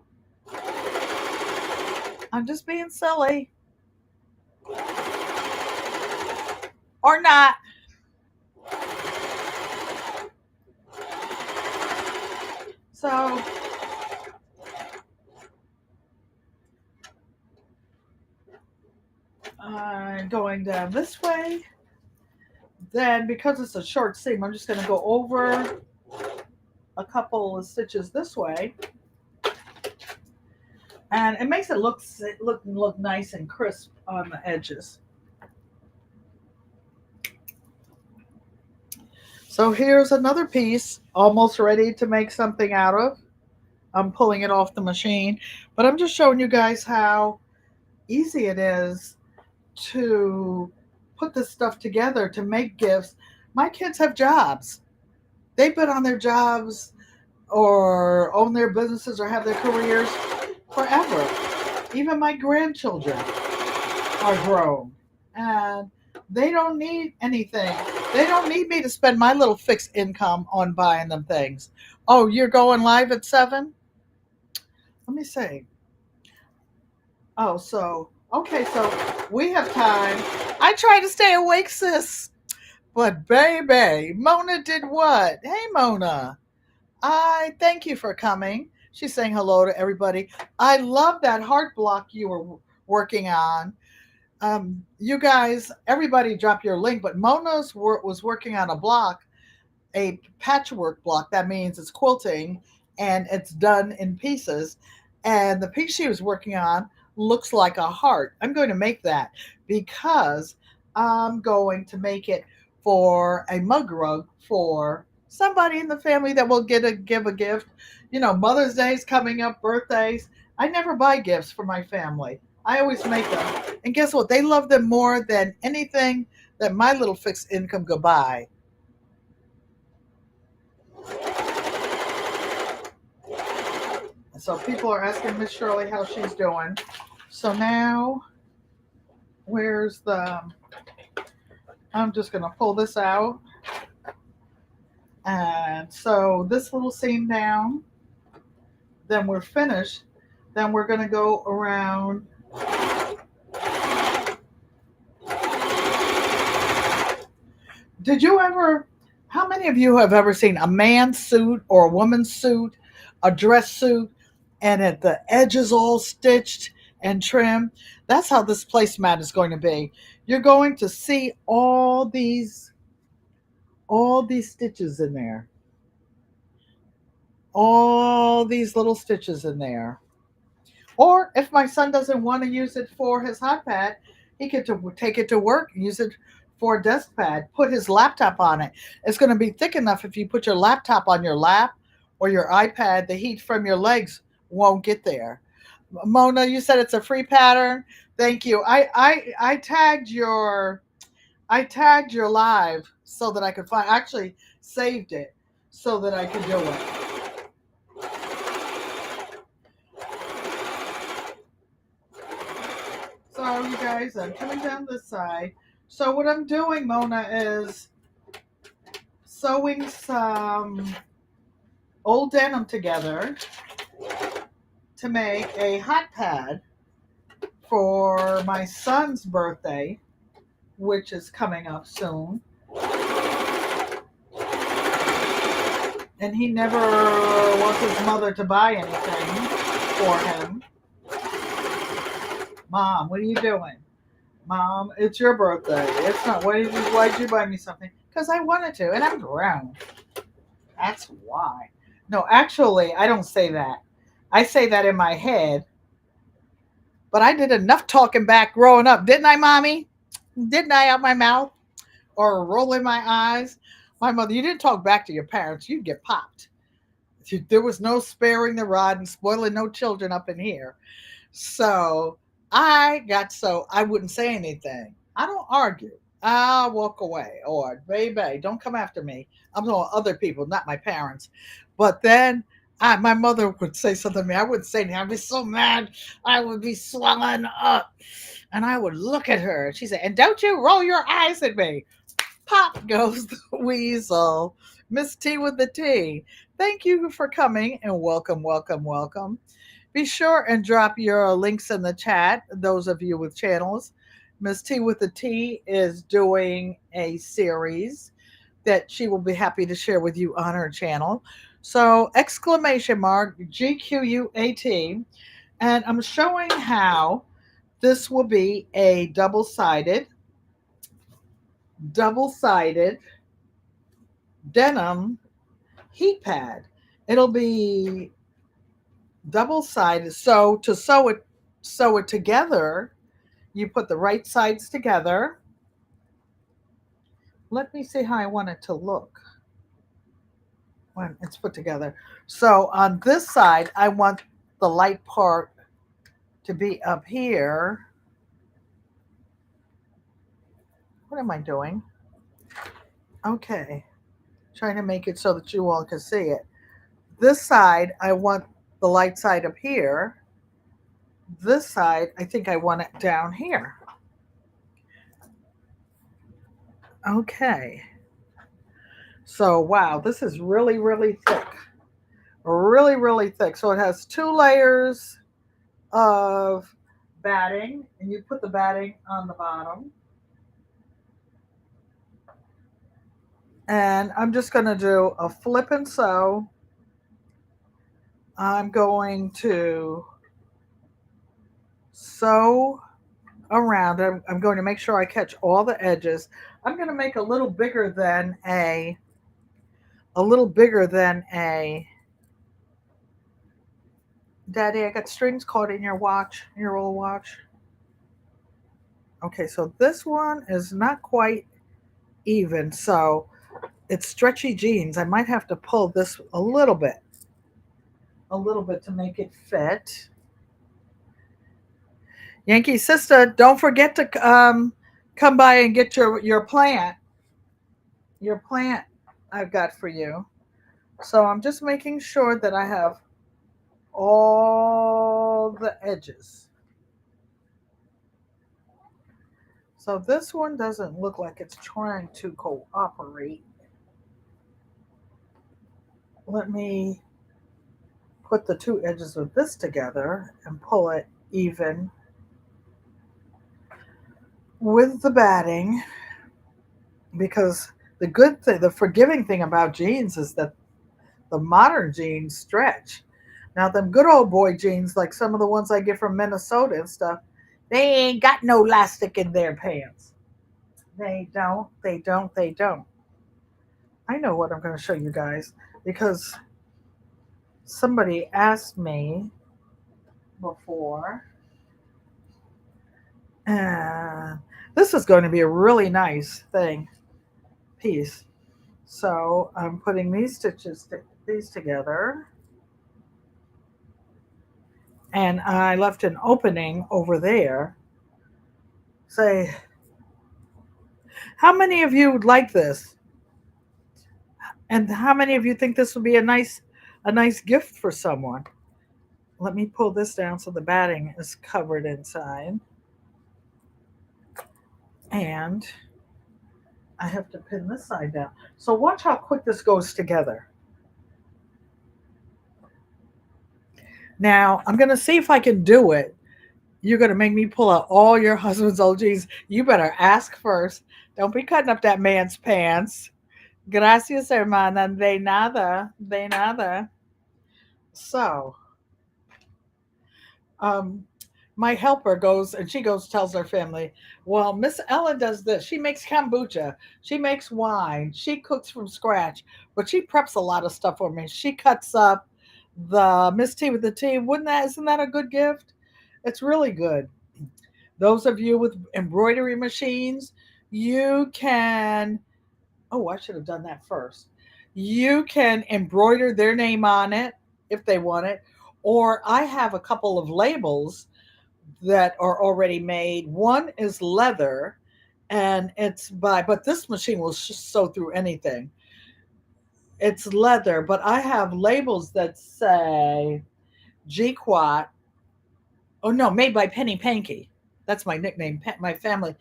I'm just being silly. Or not. So I'm going down this way. Then because it's a short seam, I'm just going to go over a couple of stitches this way. And it makes it look nice and crisp on the edges. So here's another piece almost ready to make something out of. I'm pulling it off the machine, but I'm just showing you guys how easy it is to put this stuff together to make gifts. My kids have jobs. They've been on their jobs or own their businesses or have their careers forever. Even my grandchildren are grown and they don't need anything. They don't need me to spend my little fixed income on buying them things. Oh, you're going live at 7? Let me see. Oh, so, okay, so we have time. I try to stay awake, sis. But baby, Mona did what? Hey, Mona. I thank you for coming. She's saying hello to everybody. I love that heart block you were working on. You guys, everybody drop your link, but was working on a block, a patchwork block. That means it's quilting and it's done in pieces. And the piece she was working on looks like a heart. I'm going to make that because I'm going to make it for a mug rug for somebody in the family that will give a gift. You know, Mother's Day's coming up, birthdays. I never buy gifts for my family. I always make them. And guess what? They love them more than anything that my little fixed income could buy. So people are asking Miss Shirley how she's doing. So now, where's the? I'm just gonna pull this out, and so this little seam down. Then we're finished. Then we're gonna go around. Did you ever? How many of you have ever seen a man's suit or a woman's suit, a dress suit, and at the edges all stitched and trimmed? That's how this placemat is going to be. You're going to see all these stitches in there, all these little stitches in there. Or if my son doesn't want to use it for his hot pad, he could take it to work and use it for a desk pad, put his laptop on it. It's going to be thick enough if you put your laptop on your lap or your iPad, the heat from your legs won't get there. Mona, you said it's a free pattern. Thank you. I tagged your live so that I could find, actually saved it so that I could do it. So you guys, I'm coming down this side. So what I'm doing, Mona, is sewing some old denim together to make a hot pad for my son's birthday, which is coming up soon. And he never wants his mother to buy anything for him. Mom, what are you doing? Mom, it's your birthday. It's not. Why'd you buy me something? Because I wanted to, and I'm grown. That's why. No, actually, I don't say that. I say that in my head. But I did enough talking back growing up, didn't I, mommy? Didn't I, out my mouth or rolling my eyes? My mother, you didn't talk back to your parents. You'd get popped. There was no sparing the rod and spoiling no children up in here. So I wouldn't say anything. I don't argue. I'll walk away. Or, baby, don't come after me. I'm talking other people, not my parents. But then my mother would say something to me. I wouldn't say anything. I'd be so mad. I would be swelling up. And I would look at her. She said, and don't you roll your eyes at me. Pop goes the weasel. Miss T with the T. Thank you for coming and welcome, welcome, welcome. Be sure and drop your links in the chat, those of you with channels. Miss T with the T is doing a series that she will be happy to share with you on her channel. So, exclamation mark GQUAT. And I'm showing how this will be a double-sided denim heat pad. It'll be double-sided. So to sew it together, you put the right sides together. Let me see how I want it to look when it's put together. So on this side, I want the light part to be up here. What am I doing? Okay. Trying to make it so that you all can see it. This side, I want the light side up here. This side, I think I want it down here. Okay. So, wow, this is really, really thick. Really, really thick. So it has 2 layers of batting, and you put the batting on the bottom. And I'm just going to do a flip and sew. I'm going to sew around. I'm going to make sure I catch all the edges. I'm going to make a little bigger than a. Daddy, I got strings caught in your watch, your old watch. Okay, so this one is not quite even. So it's stretchy jeans. I might have to pull this a little bit to make it fit. Yankee sister, don't forget to come by and get your plant I've got for you. So I'm just making sure that I have all the edges. So this one doesn't look like it's trying to cooperate. Let me put the two edges of this together and pull it even with the batting, because the forgiving thing about jeans is that the modern jeans stretch. Now, them good old boy jeans, like some of the ones I get from Minnesota and stuff, they ain't got no elastic in their pants. They don't, they don't, they don't. I know what I'm going to show you guys because somebody asked me before. And this is going to be a really nice piece. So I'm putting these together, and I left an opening over there. Say, how many of you would like this? And how many of you think this would be a nice gift for someone? Let me pull this down so the batting is covered inside. And I have to pin this side down. So watch how quick this goes together. Now, I'm going to see if I can do it. You're going to make me pull out all your husband's old jeans. You better ask first. Don't be cutting up that man's pants. Gracias, hermana. De nada. De nada. So, um, my helper goes and she goes tells her family, well, Miss Ellen does this. She makes kombucha. She makes wine. She cooks from scratch, but she preps a lot of stuff for me. She cuts up the Miss T with the T. Isn't that a good gift? It's really good. Those of you with embroidery machines, you can, oh, I should have done that first. You can embroider their name on it if they want it. Or I have a couple of labels that are already made. One is leather, and but this machine will sew through anything. It's leather, but I have labels that say GQUAT. Oh no, made by Penny Pankey. That's my nickname. My family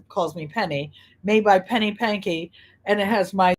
calls me Penny. Made by Penny Pankey, and it has my.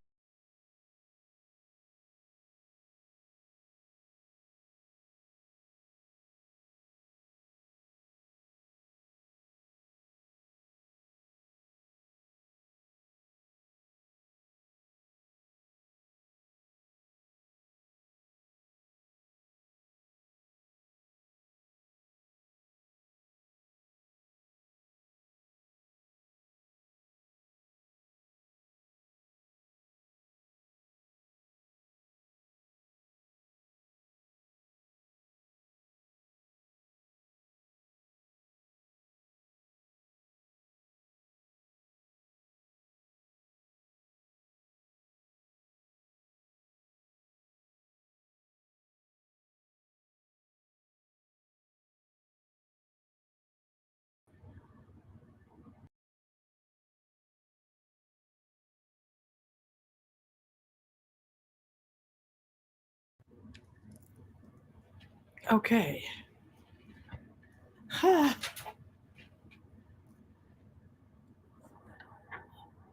Okay.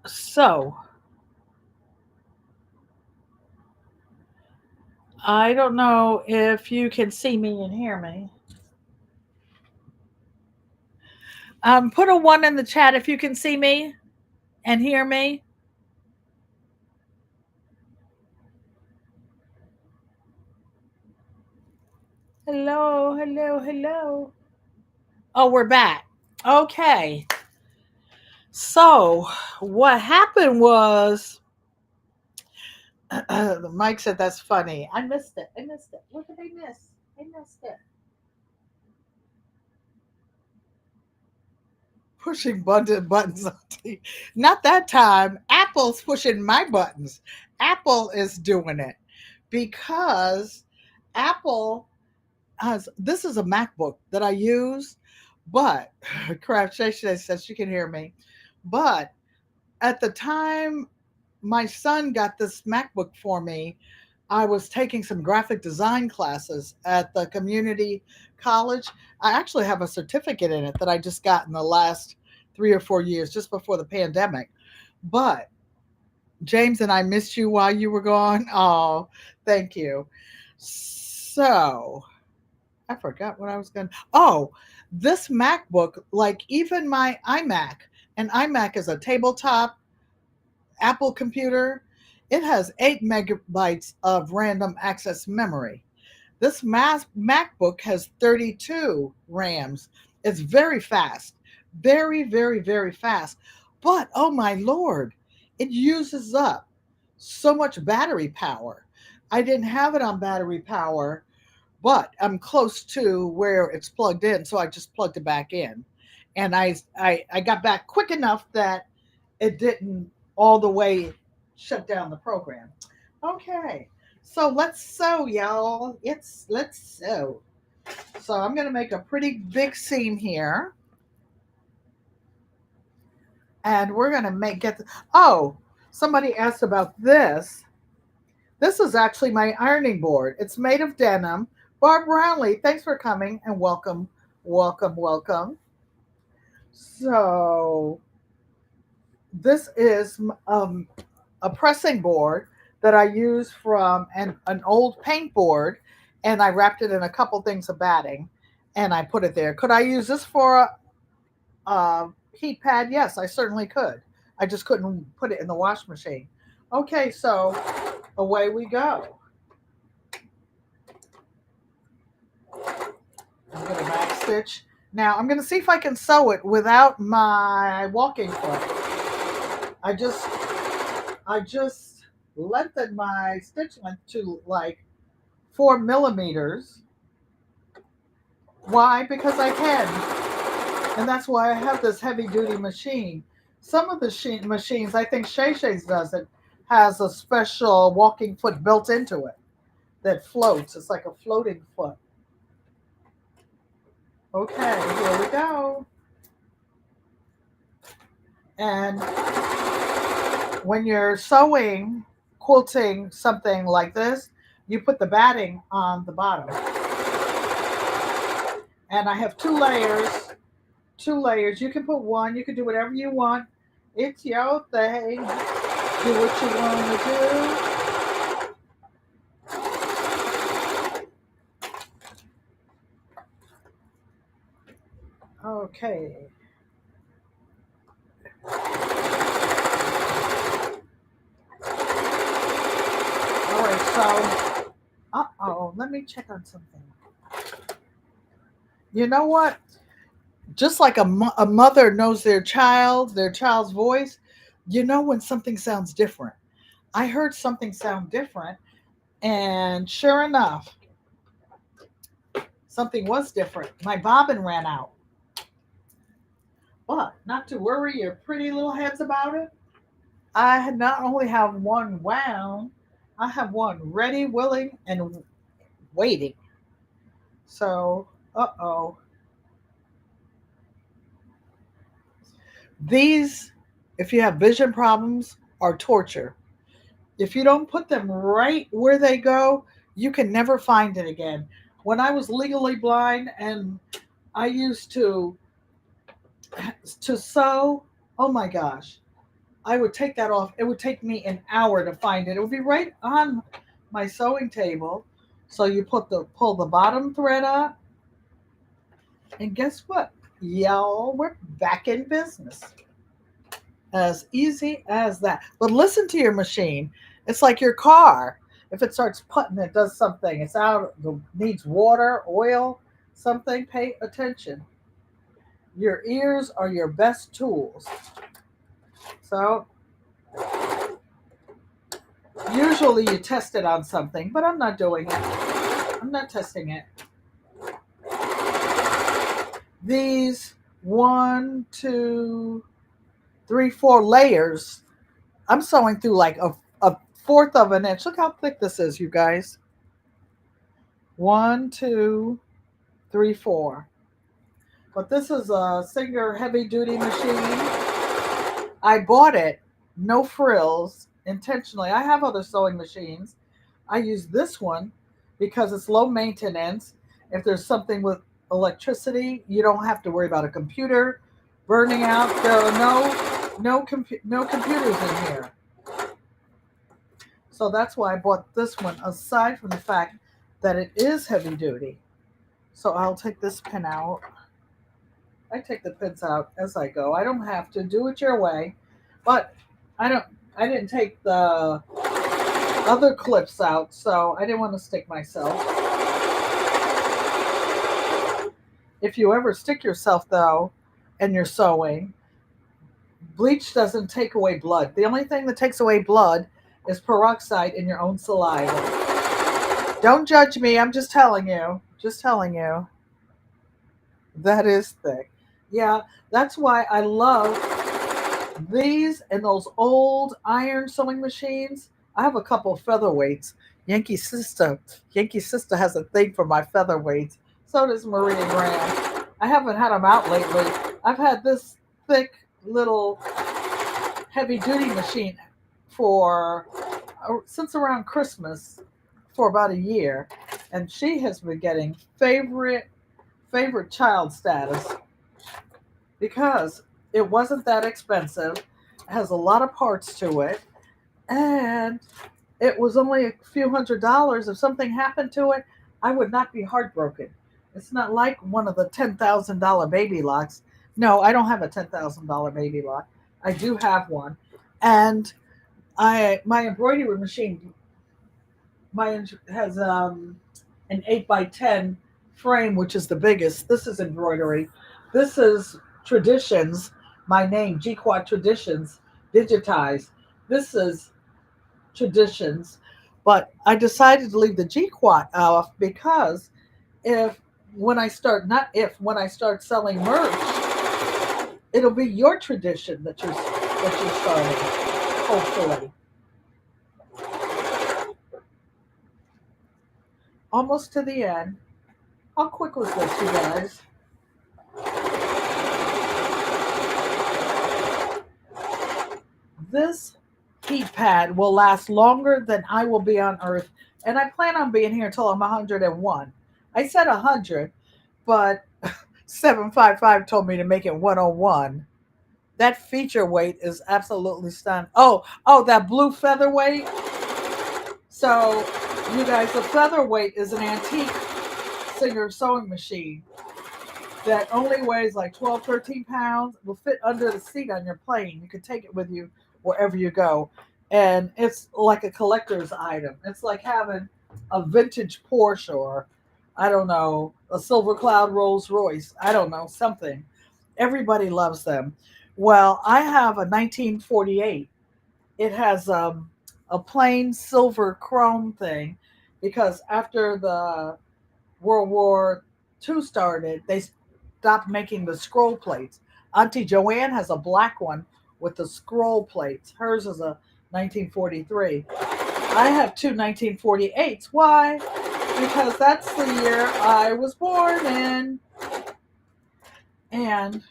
So I don't know if you can see me and hear me. Put a one in the chat if you can see me and hear me. Hello, hello, hello. Oh, we're back. Okay. So what happened was Mike said that's funny. I missed it. I missed it. What did I miss? I missed it. Pushing buttons on TV. Not that time. Apple's pushing my buttons. Apple is doing it because Apple has this is a MacBook that I use, but Craft Shay says she can hear me. But at the time my son got this MacBook for me, I was taking some graphic design classes at the community college. I actually have a certificate in it that I just got in the last 3 or 4 years, just before the pandemic. But James and I missed you while you were gone. Oh, thank you. So I forgot what I was going to. Oh, this MacBook, like even my iMac, and iMac is a tabletop Apple computer, it has 8 megabytes of random access memory. This MacBook has 32 RAMs. It's very fast, very, very, very fast. But oh my lord, it uses up so much battery power. I didn't have it on battery power, but I'm close to where it's plugged in, so I just plugged it back in, and I got back quick enough that it didn't all the way shut down the program. Okay, so let's sew, y'all. Let's sew. So I'm gonna make a pretty big seam here, and we're gonna make get. Oh, somebody asked about this. This is actually my ironing board. It's made of denim. Barb Brownlee, thanks for coming and welcome, welcome, welcome. So this is a pressing board that I use from an old paint board, and I wrapped it in a couple things of batting, and I put it there. Could I use this for a heat pad? Yes, I certainly could. I just couldn't put it in the wash machine. Okay, so away we go. I'm going to back stitch. Now I'm going to see if I can sew it without my walking foot. I just I just lengthened my stitch length to like 4 millimeters. Why? Because I can. And that's why I have this heavy duty machine. Some of the machines, I think Shay Shay's does it, has a special walking foot built into it that floats. It's like a floating foot. Okay, here we go. And when you're sewing, quilting something like this, you put the batting on the bottom. And I have 2 layers. 2 layers. You can put one. You can do whatever you want. It's your thing. Do what you want to do. Okay. All right. So, let me check on something. You know what? Just like a mother knows their child's voice, you know when something sounds different. I heard something sound different, and sure enough, something was different. My bobbin ran out. But not to worry your pretty little heads about it. I not only have one wound, I have one ready, willing, and waiting. So, these, if you have vision problems, are torture. If you don't put them right where they go, you can never find it again. When I was legally blind and I used to sew, oh my gosh, I would take that off. It would take me an hour to find it. It would be right on my sewing table. So you pull the bottom thread up, and guess what? Y'all, we're back in business. As easy as that. But listen to your machine. It's like your car. If it starts putting, it does something. It's out, needs water, oil, something. Pay attention. Your ears are your best tools. So usually you test it on something, but I'm not doing it. I'm not testing it. These 1, 2, 3, 4 layers, I'm sewing through like a fourth of an inch. Look how thick this is, you guys. 1, 2, 3, 4. But this is a Singer heavy duty machine. I bought it, no frills, intentionally. I have other sewing machines. I use this one because it's low maintenance. If there's something with electricity, you don't have to worry about a computer burning out. There are no computers in here. So that's why I bought this one, aside from the fact that it is heavy duty. So I'll take this pin out. I take the pins out as I go. I don't have to do it your way, but I don't. I didn't take the other clips out, so I didn't want to stick myself. If you ever stick yourself though, and you're sewing, bleach doesn't take away blood. The only thing that takes away blood is peroxide in your own saliva. Don't judge me. I'm just telling you. Just telling you. That is thick. Yeah, that's why I love these and those old iron sewing machines. I have a couple of featherweights. Yankee Sister. Yankee Sister has a thing for my featherweights. So does Maria Graham. I haven't had them out lately. I've had this thick little heavy duty machine for since around Christmas, for about a year, and she has been getting favorite child status because it wasn't that expensive. It has a lot of parts to it, and it was only a few $100s. If something happened to it, I would not be heartbroken. It's not like one of the $10,000 baby locks. No, I don't have a $10,000 baby lock. I do have one, and my embroidery machine mine has an 8x10 frame, which is the biggest. This is embroidery. This is Traditions. My name, GQUAT Traditions, digitized. This is Traditions, but I decided to leave the GQUAT off because if when I start not if when I start selling merch, it'll be your tradition that you're starting. Hopefully, almost to the end. How quick was this, you guys? This heat pad will last longer than I will be on Earth, and I plan on being here until I'm 101. I said 100, but 755 told me to make it 101. That feature weight is absolutely stunning. Oh, that blue featherweight. So, you guys, the featherweight is an antique Singer sewing machine that only weighs like 12, 13 pounds, will fit under the seat on your plane. You can take it with you wherever you go. And it's like a collector's item. It's like having a vintage Porsche, or, I don't know, a Silver Cloud Rolls Royce. I don't know, something. Everybody loves them. Well, I have a 1948. It has a plain silver chrome thing because after the World War II started, they stopped making the scroll plates. Auntie Joanne has a black one with the scroll plates. Hers is a 1943. I have two 1948s. Why? Because that's the year I was born in. And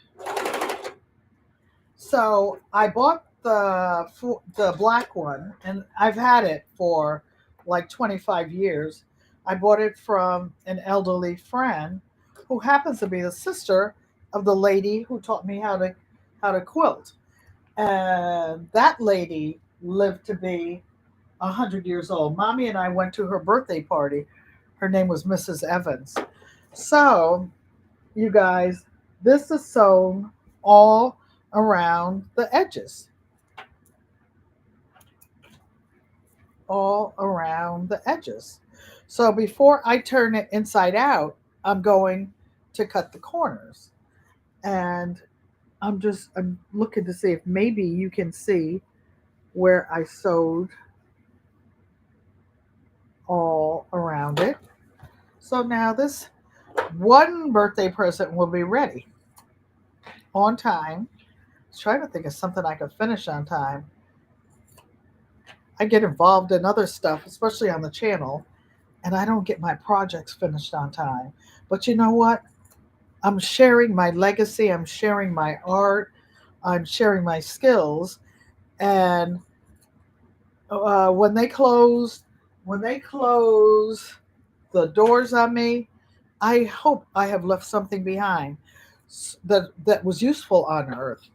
so I bought the black one, and I've had it for like 25 years. I bought it from an elderly friend who happens to be the sister of the lady who taught me how to quilt. And that lady lived to be 100 years old. Mommy and I went to her birthday party. Her name was Mrs. Evans. So, you guys, this is sewn all around the edges. All around the edges. So before I turn it inside out, I'm going to cut the corners. And I'm looking to see if maybe you can see where I sewed all around it. So now this one birthday present will be ready on time. I was trying to think of something I could finish on time. I get involved in other stuff, especially on the channel, and I don't get my projects finished on time. But you know what? I'm sharing my legacy, I'm sharing my art, I'm sharing my skills, and when they close the doors on me, I hope I have left something behind that was useful on Earth.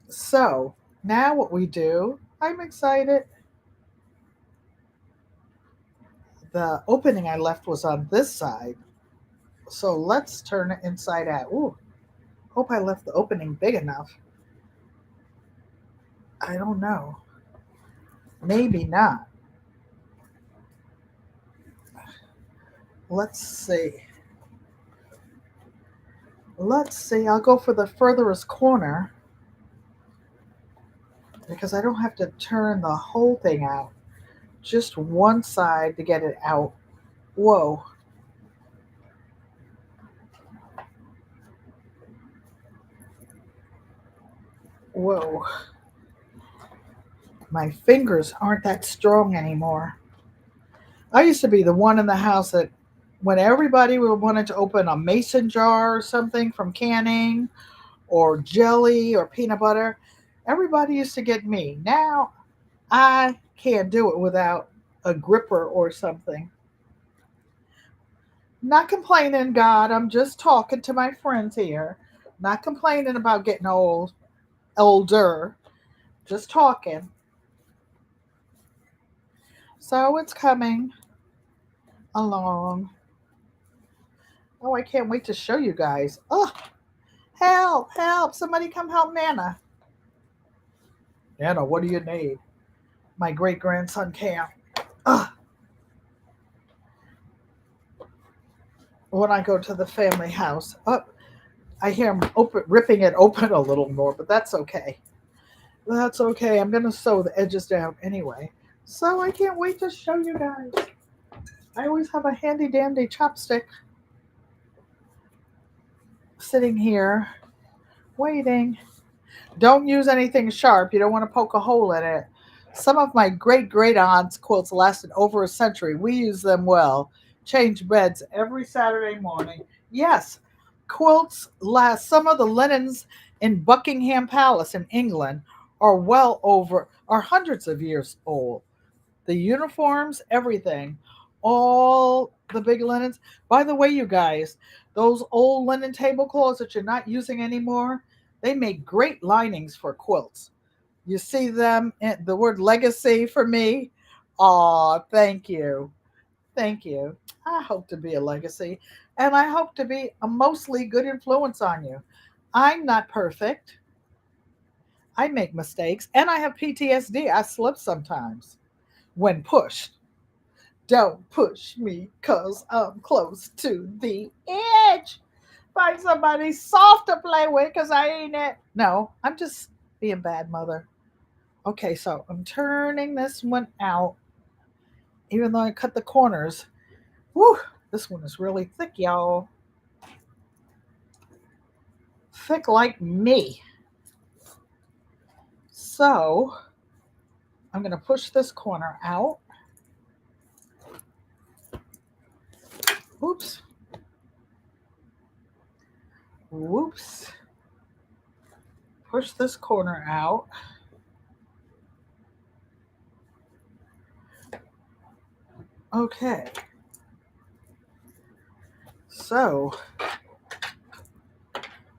So now what we do, I'm excited. The opening I left was on this side, so let's turn it inside out. Ooh, hope I left the opening big enough. I don't know. Maybe not. Let's see. Let's see. I'll go for the furthest corner because I don't have to turn the whole thing out. Just one side to get it out. Whoa. Whoa. My fingers aren't that strong anymore. I used to be the one in the house that when everybody wanted to open a mason jar or something from canning or jelly or peanut butter, everybody used to get me. Now I can't do it without a gripper or something. Not complaining, God. I'm just talking to my friends here. Not complaining about getting older. Just talking. So it's coming along. Oh, I can't wait to show you guys. Oh, help, help. Somebody come help Nana. Nana, what do you need? My great grandson Cam. Ugh. When I go to the family house, oh, I hear him ripping it open a little more, but that's okay. That's okay. I'm going to sew the edges down anyway. So I can't wait to show you guys. I always have a handy dandy chopstick sitting here waiting. Don't use anything sharp. You don't want to poke a hole in it. Some of my great great aunts' quilts lasted over a century. We use them well. Change beds every Saturday morning. Yes, quilts last. Some of the linens in Buckingham Palace in England are hundreds of years old. The uniforms, everything, all the big linens. By the way, you guys, those old linen tablecloths that you're not using anymore, they make great linings for quilts. You see them, the word legacy for me. Aw, thank you. Thank you. I hope to be a legacy, and I hope to be a mostly good influence on you. I'm not perfect. I make mistakes, and I have PTSD. I slip sometimes when pushed. Don't push me because I'm close to the edge. Find somebody soft to play with because I ain't it. No, I'm just being bad mother. Okay, so I'm turning this one out. Even though I cut the corners. Whew, this one is really thick, y'all. Thick like me. So I'm going to push this corner out. Oops. Whoops. Push this corner out. Okay. So,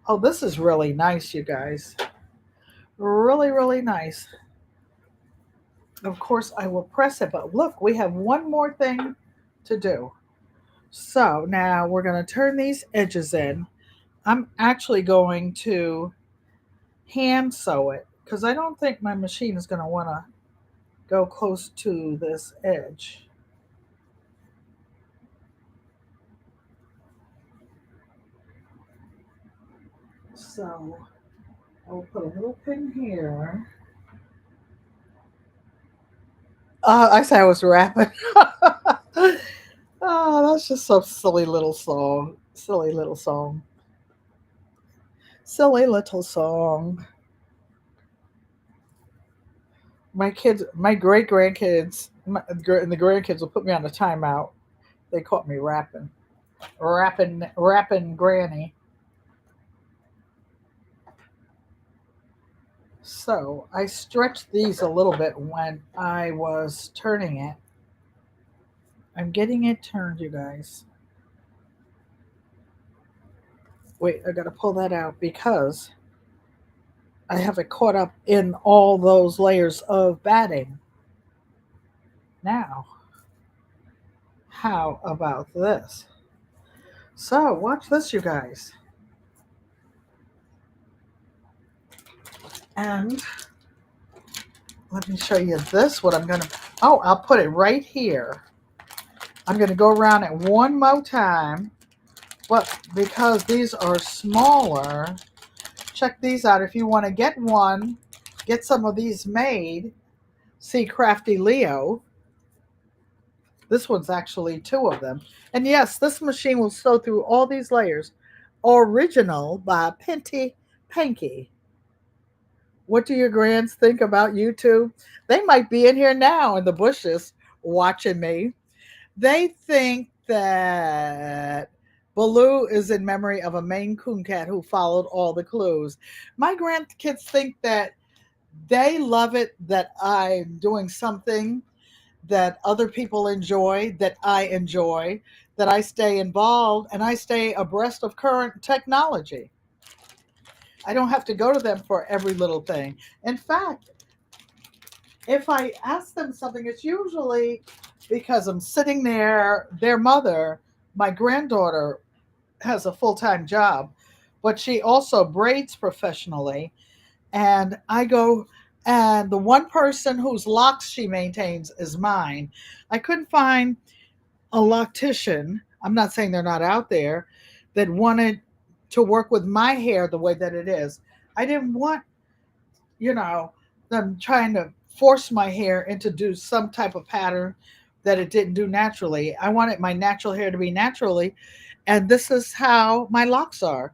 oh, this is really nice, you guys. Really, really nice. Of course, I will press it, but look, we have one more thing to do. So now we're going to turn these edges in. I'm actually going to hand sew it because I don't think my machine is going to want to go close to this edge. So I'll put a little pin here. I said I was rapping. Oh, that's just some silly little song. Silly little song. Silly little song. My kids, my great grandkids, and the grandkids will put me on a timeout. They caught me rapping, rapping, granny. So I stretched these a little bit when I was turning it. I'm getting it turned, you guys. Wait, I gotta pull that out because I have it caught up in all those layers of batting. Now, how about this? So, watch this, you guys. And let me show you this. What I'm going to, oh, I'll put it right here. I'm going to go around it one more time. But because these are smaller, check these out. If you want to get one, get some of these made. See Crafty Leo. This one's actually two of them. And yes, this machine will sew through all these layers. Original by Pankey. What do your grands think about you two? They might be in here now in the bushes watching me. They think that Baloo is in memory of a Maine Coon cat who followed all the clues. My grandkids think that they love it that I'm doing something that other people enjoy, that I enjoy, that I stay involved, and I stay abreast of current technology. I don't have to go to them for every little thing. In fact, if I ask them something, it's usually because I'm sitting there. Their mother, my granddaughter, has a full time job, but she also braids professionally. And I go, and the one person whose locks she maintains is mine. I couldn't find a loctician. I'm not saying they're not out there that wanted to work with my hair the way that it is. I didn't want, you know, them trying to force my hair into do some type of pattern that it didn't do naturally. I wanted my natural hair to be naturally, and this is how my locks are.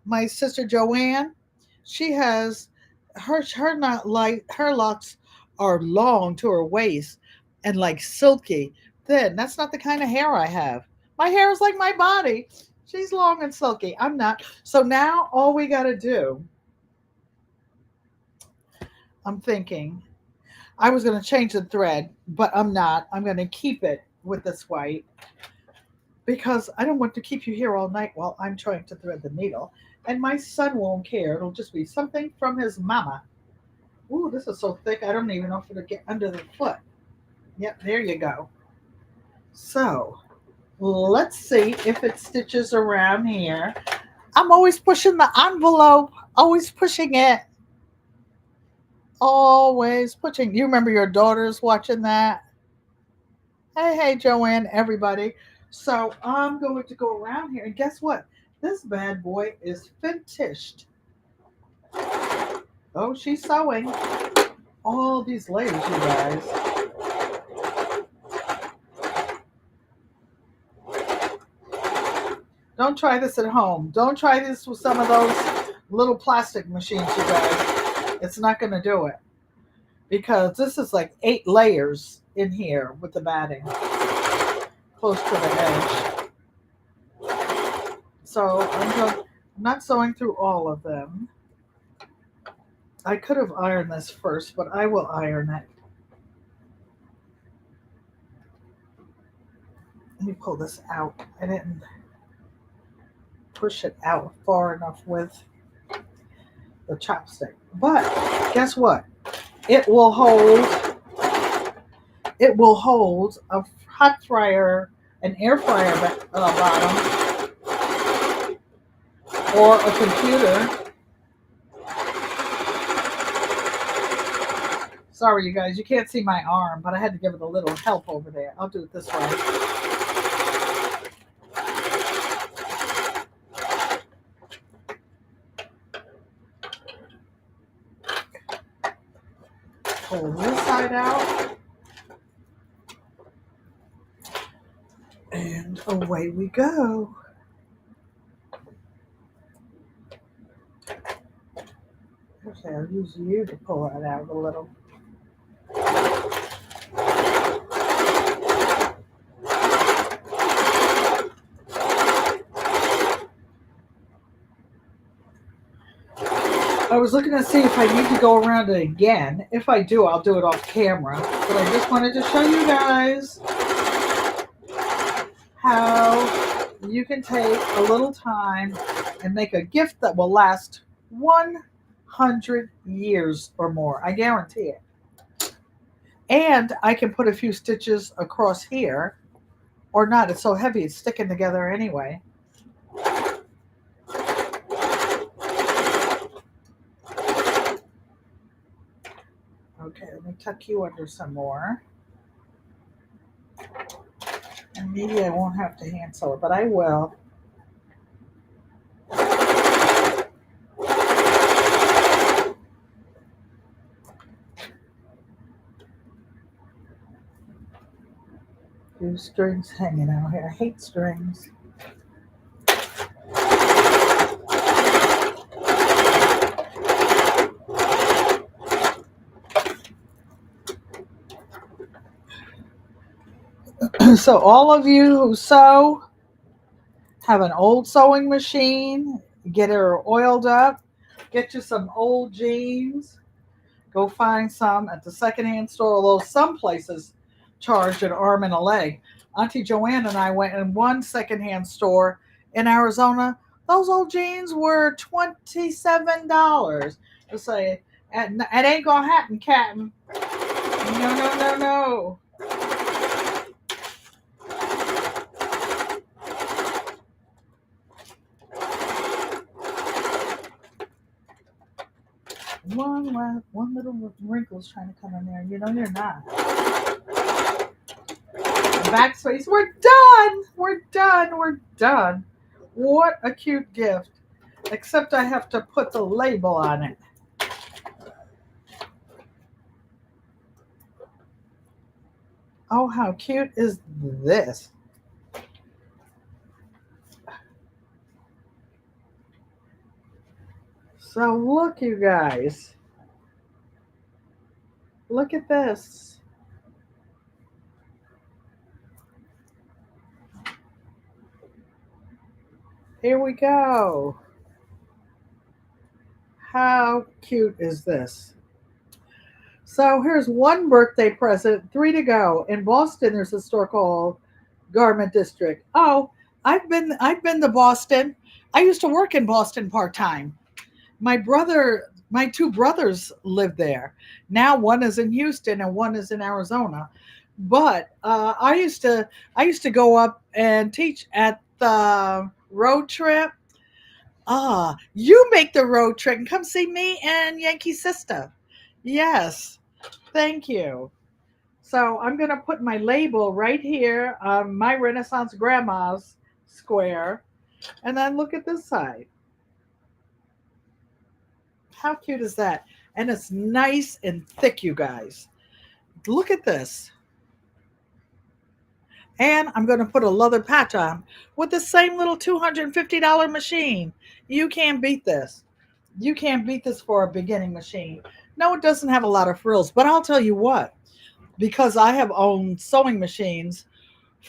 My sister Joanne, she has her not like her locks are long to her waist and like silky thin. That's not the kind of hair I have. My hair is like my body. She's long and silky. I'm not. So now all we got to do, I'm thinking, I was going to change the thread, but I'm not. I'm going to keep it with this white because I don't want to keep you here all night while I'm trying to thread the needle. And my son won't care. It'll just be something from his mama. Ooh, this is so thick. I don't even know if it'll get under the foot. Yep, there you go. So let's see if it stitches around here. I'm always pushing the envelope, always pushing it. Always pushing. You remember your daughters watching that? Hey, Joanne, everybody. So I'm going to go around here, and guess what? This bad boy is finished. Oh, she's sewing. All these layers, you guys. Don't try this at home. Don't try this with some of those little plastic machines, you guys. It's not going to do it. Because this is like 8 layers in here with the batting. Close to the edge. So I'm not sewing through all of them. I could have ironed this first, but I will iron it. Let me pull this out. I didn't push it out far enough with the chopstick. But guess what? It will hold a hot fryer, an air fryer bottom, or a computer. Sorry, you guys, you can't see my arm, but I had to give it a little help over there. I'll do it this way. pull this side out. And away we go. Okay, I'll use you to pull that out a little. I was looking to see if I need to go around it again. If I do, I'll do it off camera. But I just wanted to show you guys how you can take a little time and make a gift that will last 100 years or more. I guarantee it. And I can put a few stitches across here, or not. It's so heavy, it's sticking together anyway. Okay, let me tuck you under some more. And maybe I won't have to hand sew it, but I will. Few strings hanging out here. I hate strings. So all of you who sew, have an old sewing machine, get her oiled up, get you some old jeans, go find some at the secondhand store, although some places charge an arm and a leg. Auntie Joanne and I went in one secondhand store in Arizona. Those old jeans were $27. To say, it ain't gonna happen, Captain. No, no, no, no. One little wrinkle's trying to come in there. You know you're not. Backspace. We're done. We're done. We're done. What a cute gift. Except I have to put the label on it. Oh, how cute is this? So look, you guys. Look at this. Here we go. How cute is this? So here's one birthday present, 3 to go. In Boston, there's a store called Garment District. Oh, I've been to Boston. I used to work in Boston part-time. My two brothers live there. Now one is in Houston and one is in Arizona. But I used to go up and teach at the road trip. Ah, you make the road trip and come see me and Yankee Sister. Yes, thank you. So I'm going to put my label right here on my Renaissance Grandma's square. And then look at this side. How cute is that? And it's nice and thick, you guys. Look at this. And I'm going to put a leather patch on with the same little $250 machine. You can't beat this. You can't beat this for a beginning machine. No, it doesn't have a lot of frills, but I'll tell you what, because I have owned sewing machines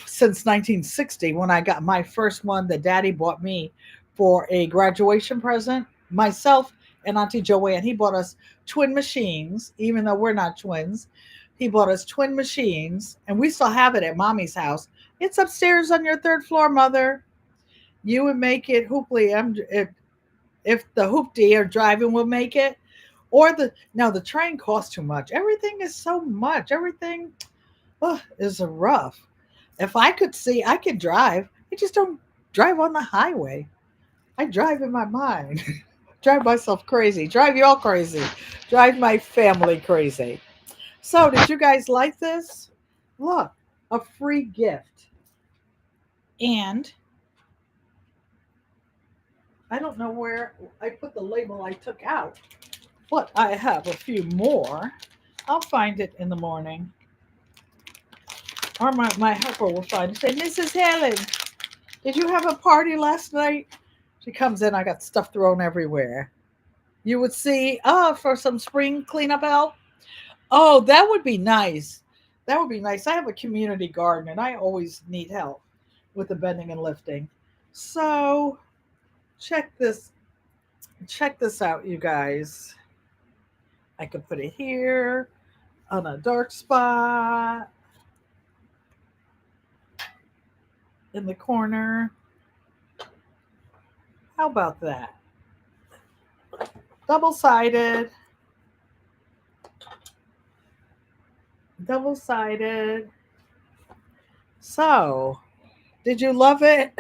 since 1960 when I got my first one that Daddy bought me for a graduation present. Myself and Auntie Joanne, he bought us twin machines, even though we're not twins. He bought us twin machines, and we still have it at Mommy's house. It's upstairs on your third floor, Mother. You would make it hooply. If the hoopty or driving will make it, or the train costs too much. Everything is so much. Everything is rough. If I could see, I could drive. I just don't drive on the highway. I drive in my mind. Drive myself crazy. Drive y'all crazy. Drive my family crazy. So, did you guys like this? Look, a free gift. And I don't know where I put the label I took out, but I have a few more. I'll find it in the morning. Or my helper will find it. Say, Mrs. Helen, did you have a party last night? She comes in, I got stuff thrown everywhere. You would see, for some spring cleanup help. Oh, that would be nice. That would be nice. I have a community garden and I always need help with the bending and lifting. So check this check this out, you guys. I could put it here on a dark spot in the corner. How about that? Double sided. Double sided. So, did you love it?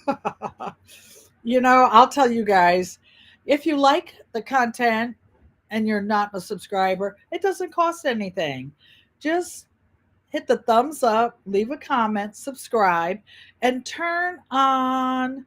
I'll tell you guys, if you like the content and you're not a subscriber, it doesn't cost anything. Just hit the thumbs up, leave a comment, subscribe, and turn on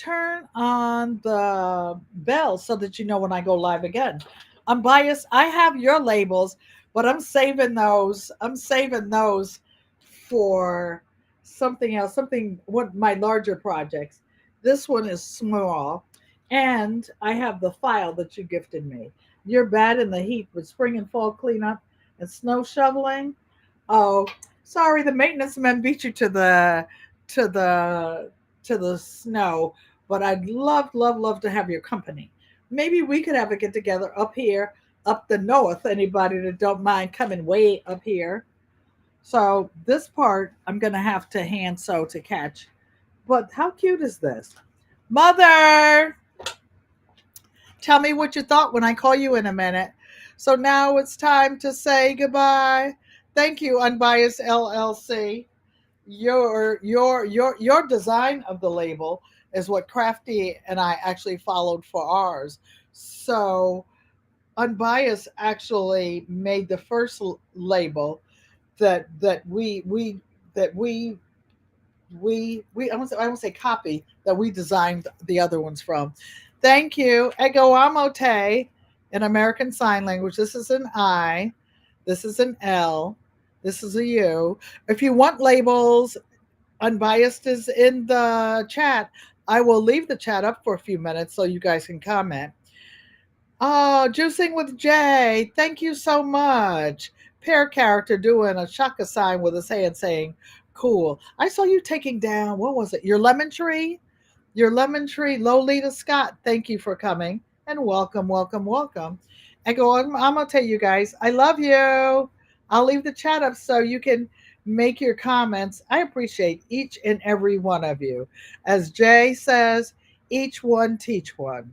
the bell so that you know when I go live again. Unbiased, I have your labels, but I'm saving those. I'm saving those for something else, something what my larger projects. This one is small, and I have the file that you gifted me. You're bad in the heat with spring and fall cleanup and snow shoveling. Oh, sorry, the maintenance men beat you to the to the snow, but I'd love, love, love to have your company. Maybe we could have a get together up here, up the north. Anybody that don't mind coming way up here. So this part I'm gonna have to hand sew to catch. But how cute is this? Mother, tell me what you thought when I call you in a minute. So now it's time to say goodbye. Thank you, Unbiased LLC. Your design of the label is what Crafty and I actually followed for ours. So Unbiased actually made the first label that we I won't say copy, that we designed the other ones from. Thank you. Ego amote in American Sign Language. This is an I. This is an L. This is a U. If you want labels, Unbiased is in the chat. I will leave the chat up for a few minutes so you guys can comment. Oh, Juicing with Jay. Thank you so much. Pear character doing a shaka sign with his hand saying, cool. I saw you taking down, what was it? Your lemon tree? Your lemon tree. Lolita Scott, thank you for coming. And welcome, welcome, welcome. And I'm going to tell you guys, I love you. I'll leave the chat up so you can make your comments. I appreciate each and every one of you. As Jay says, each one teach one.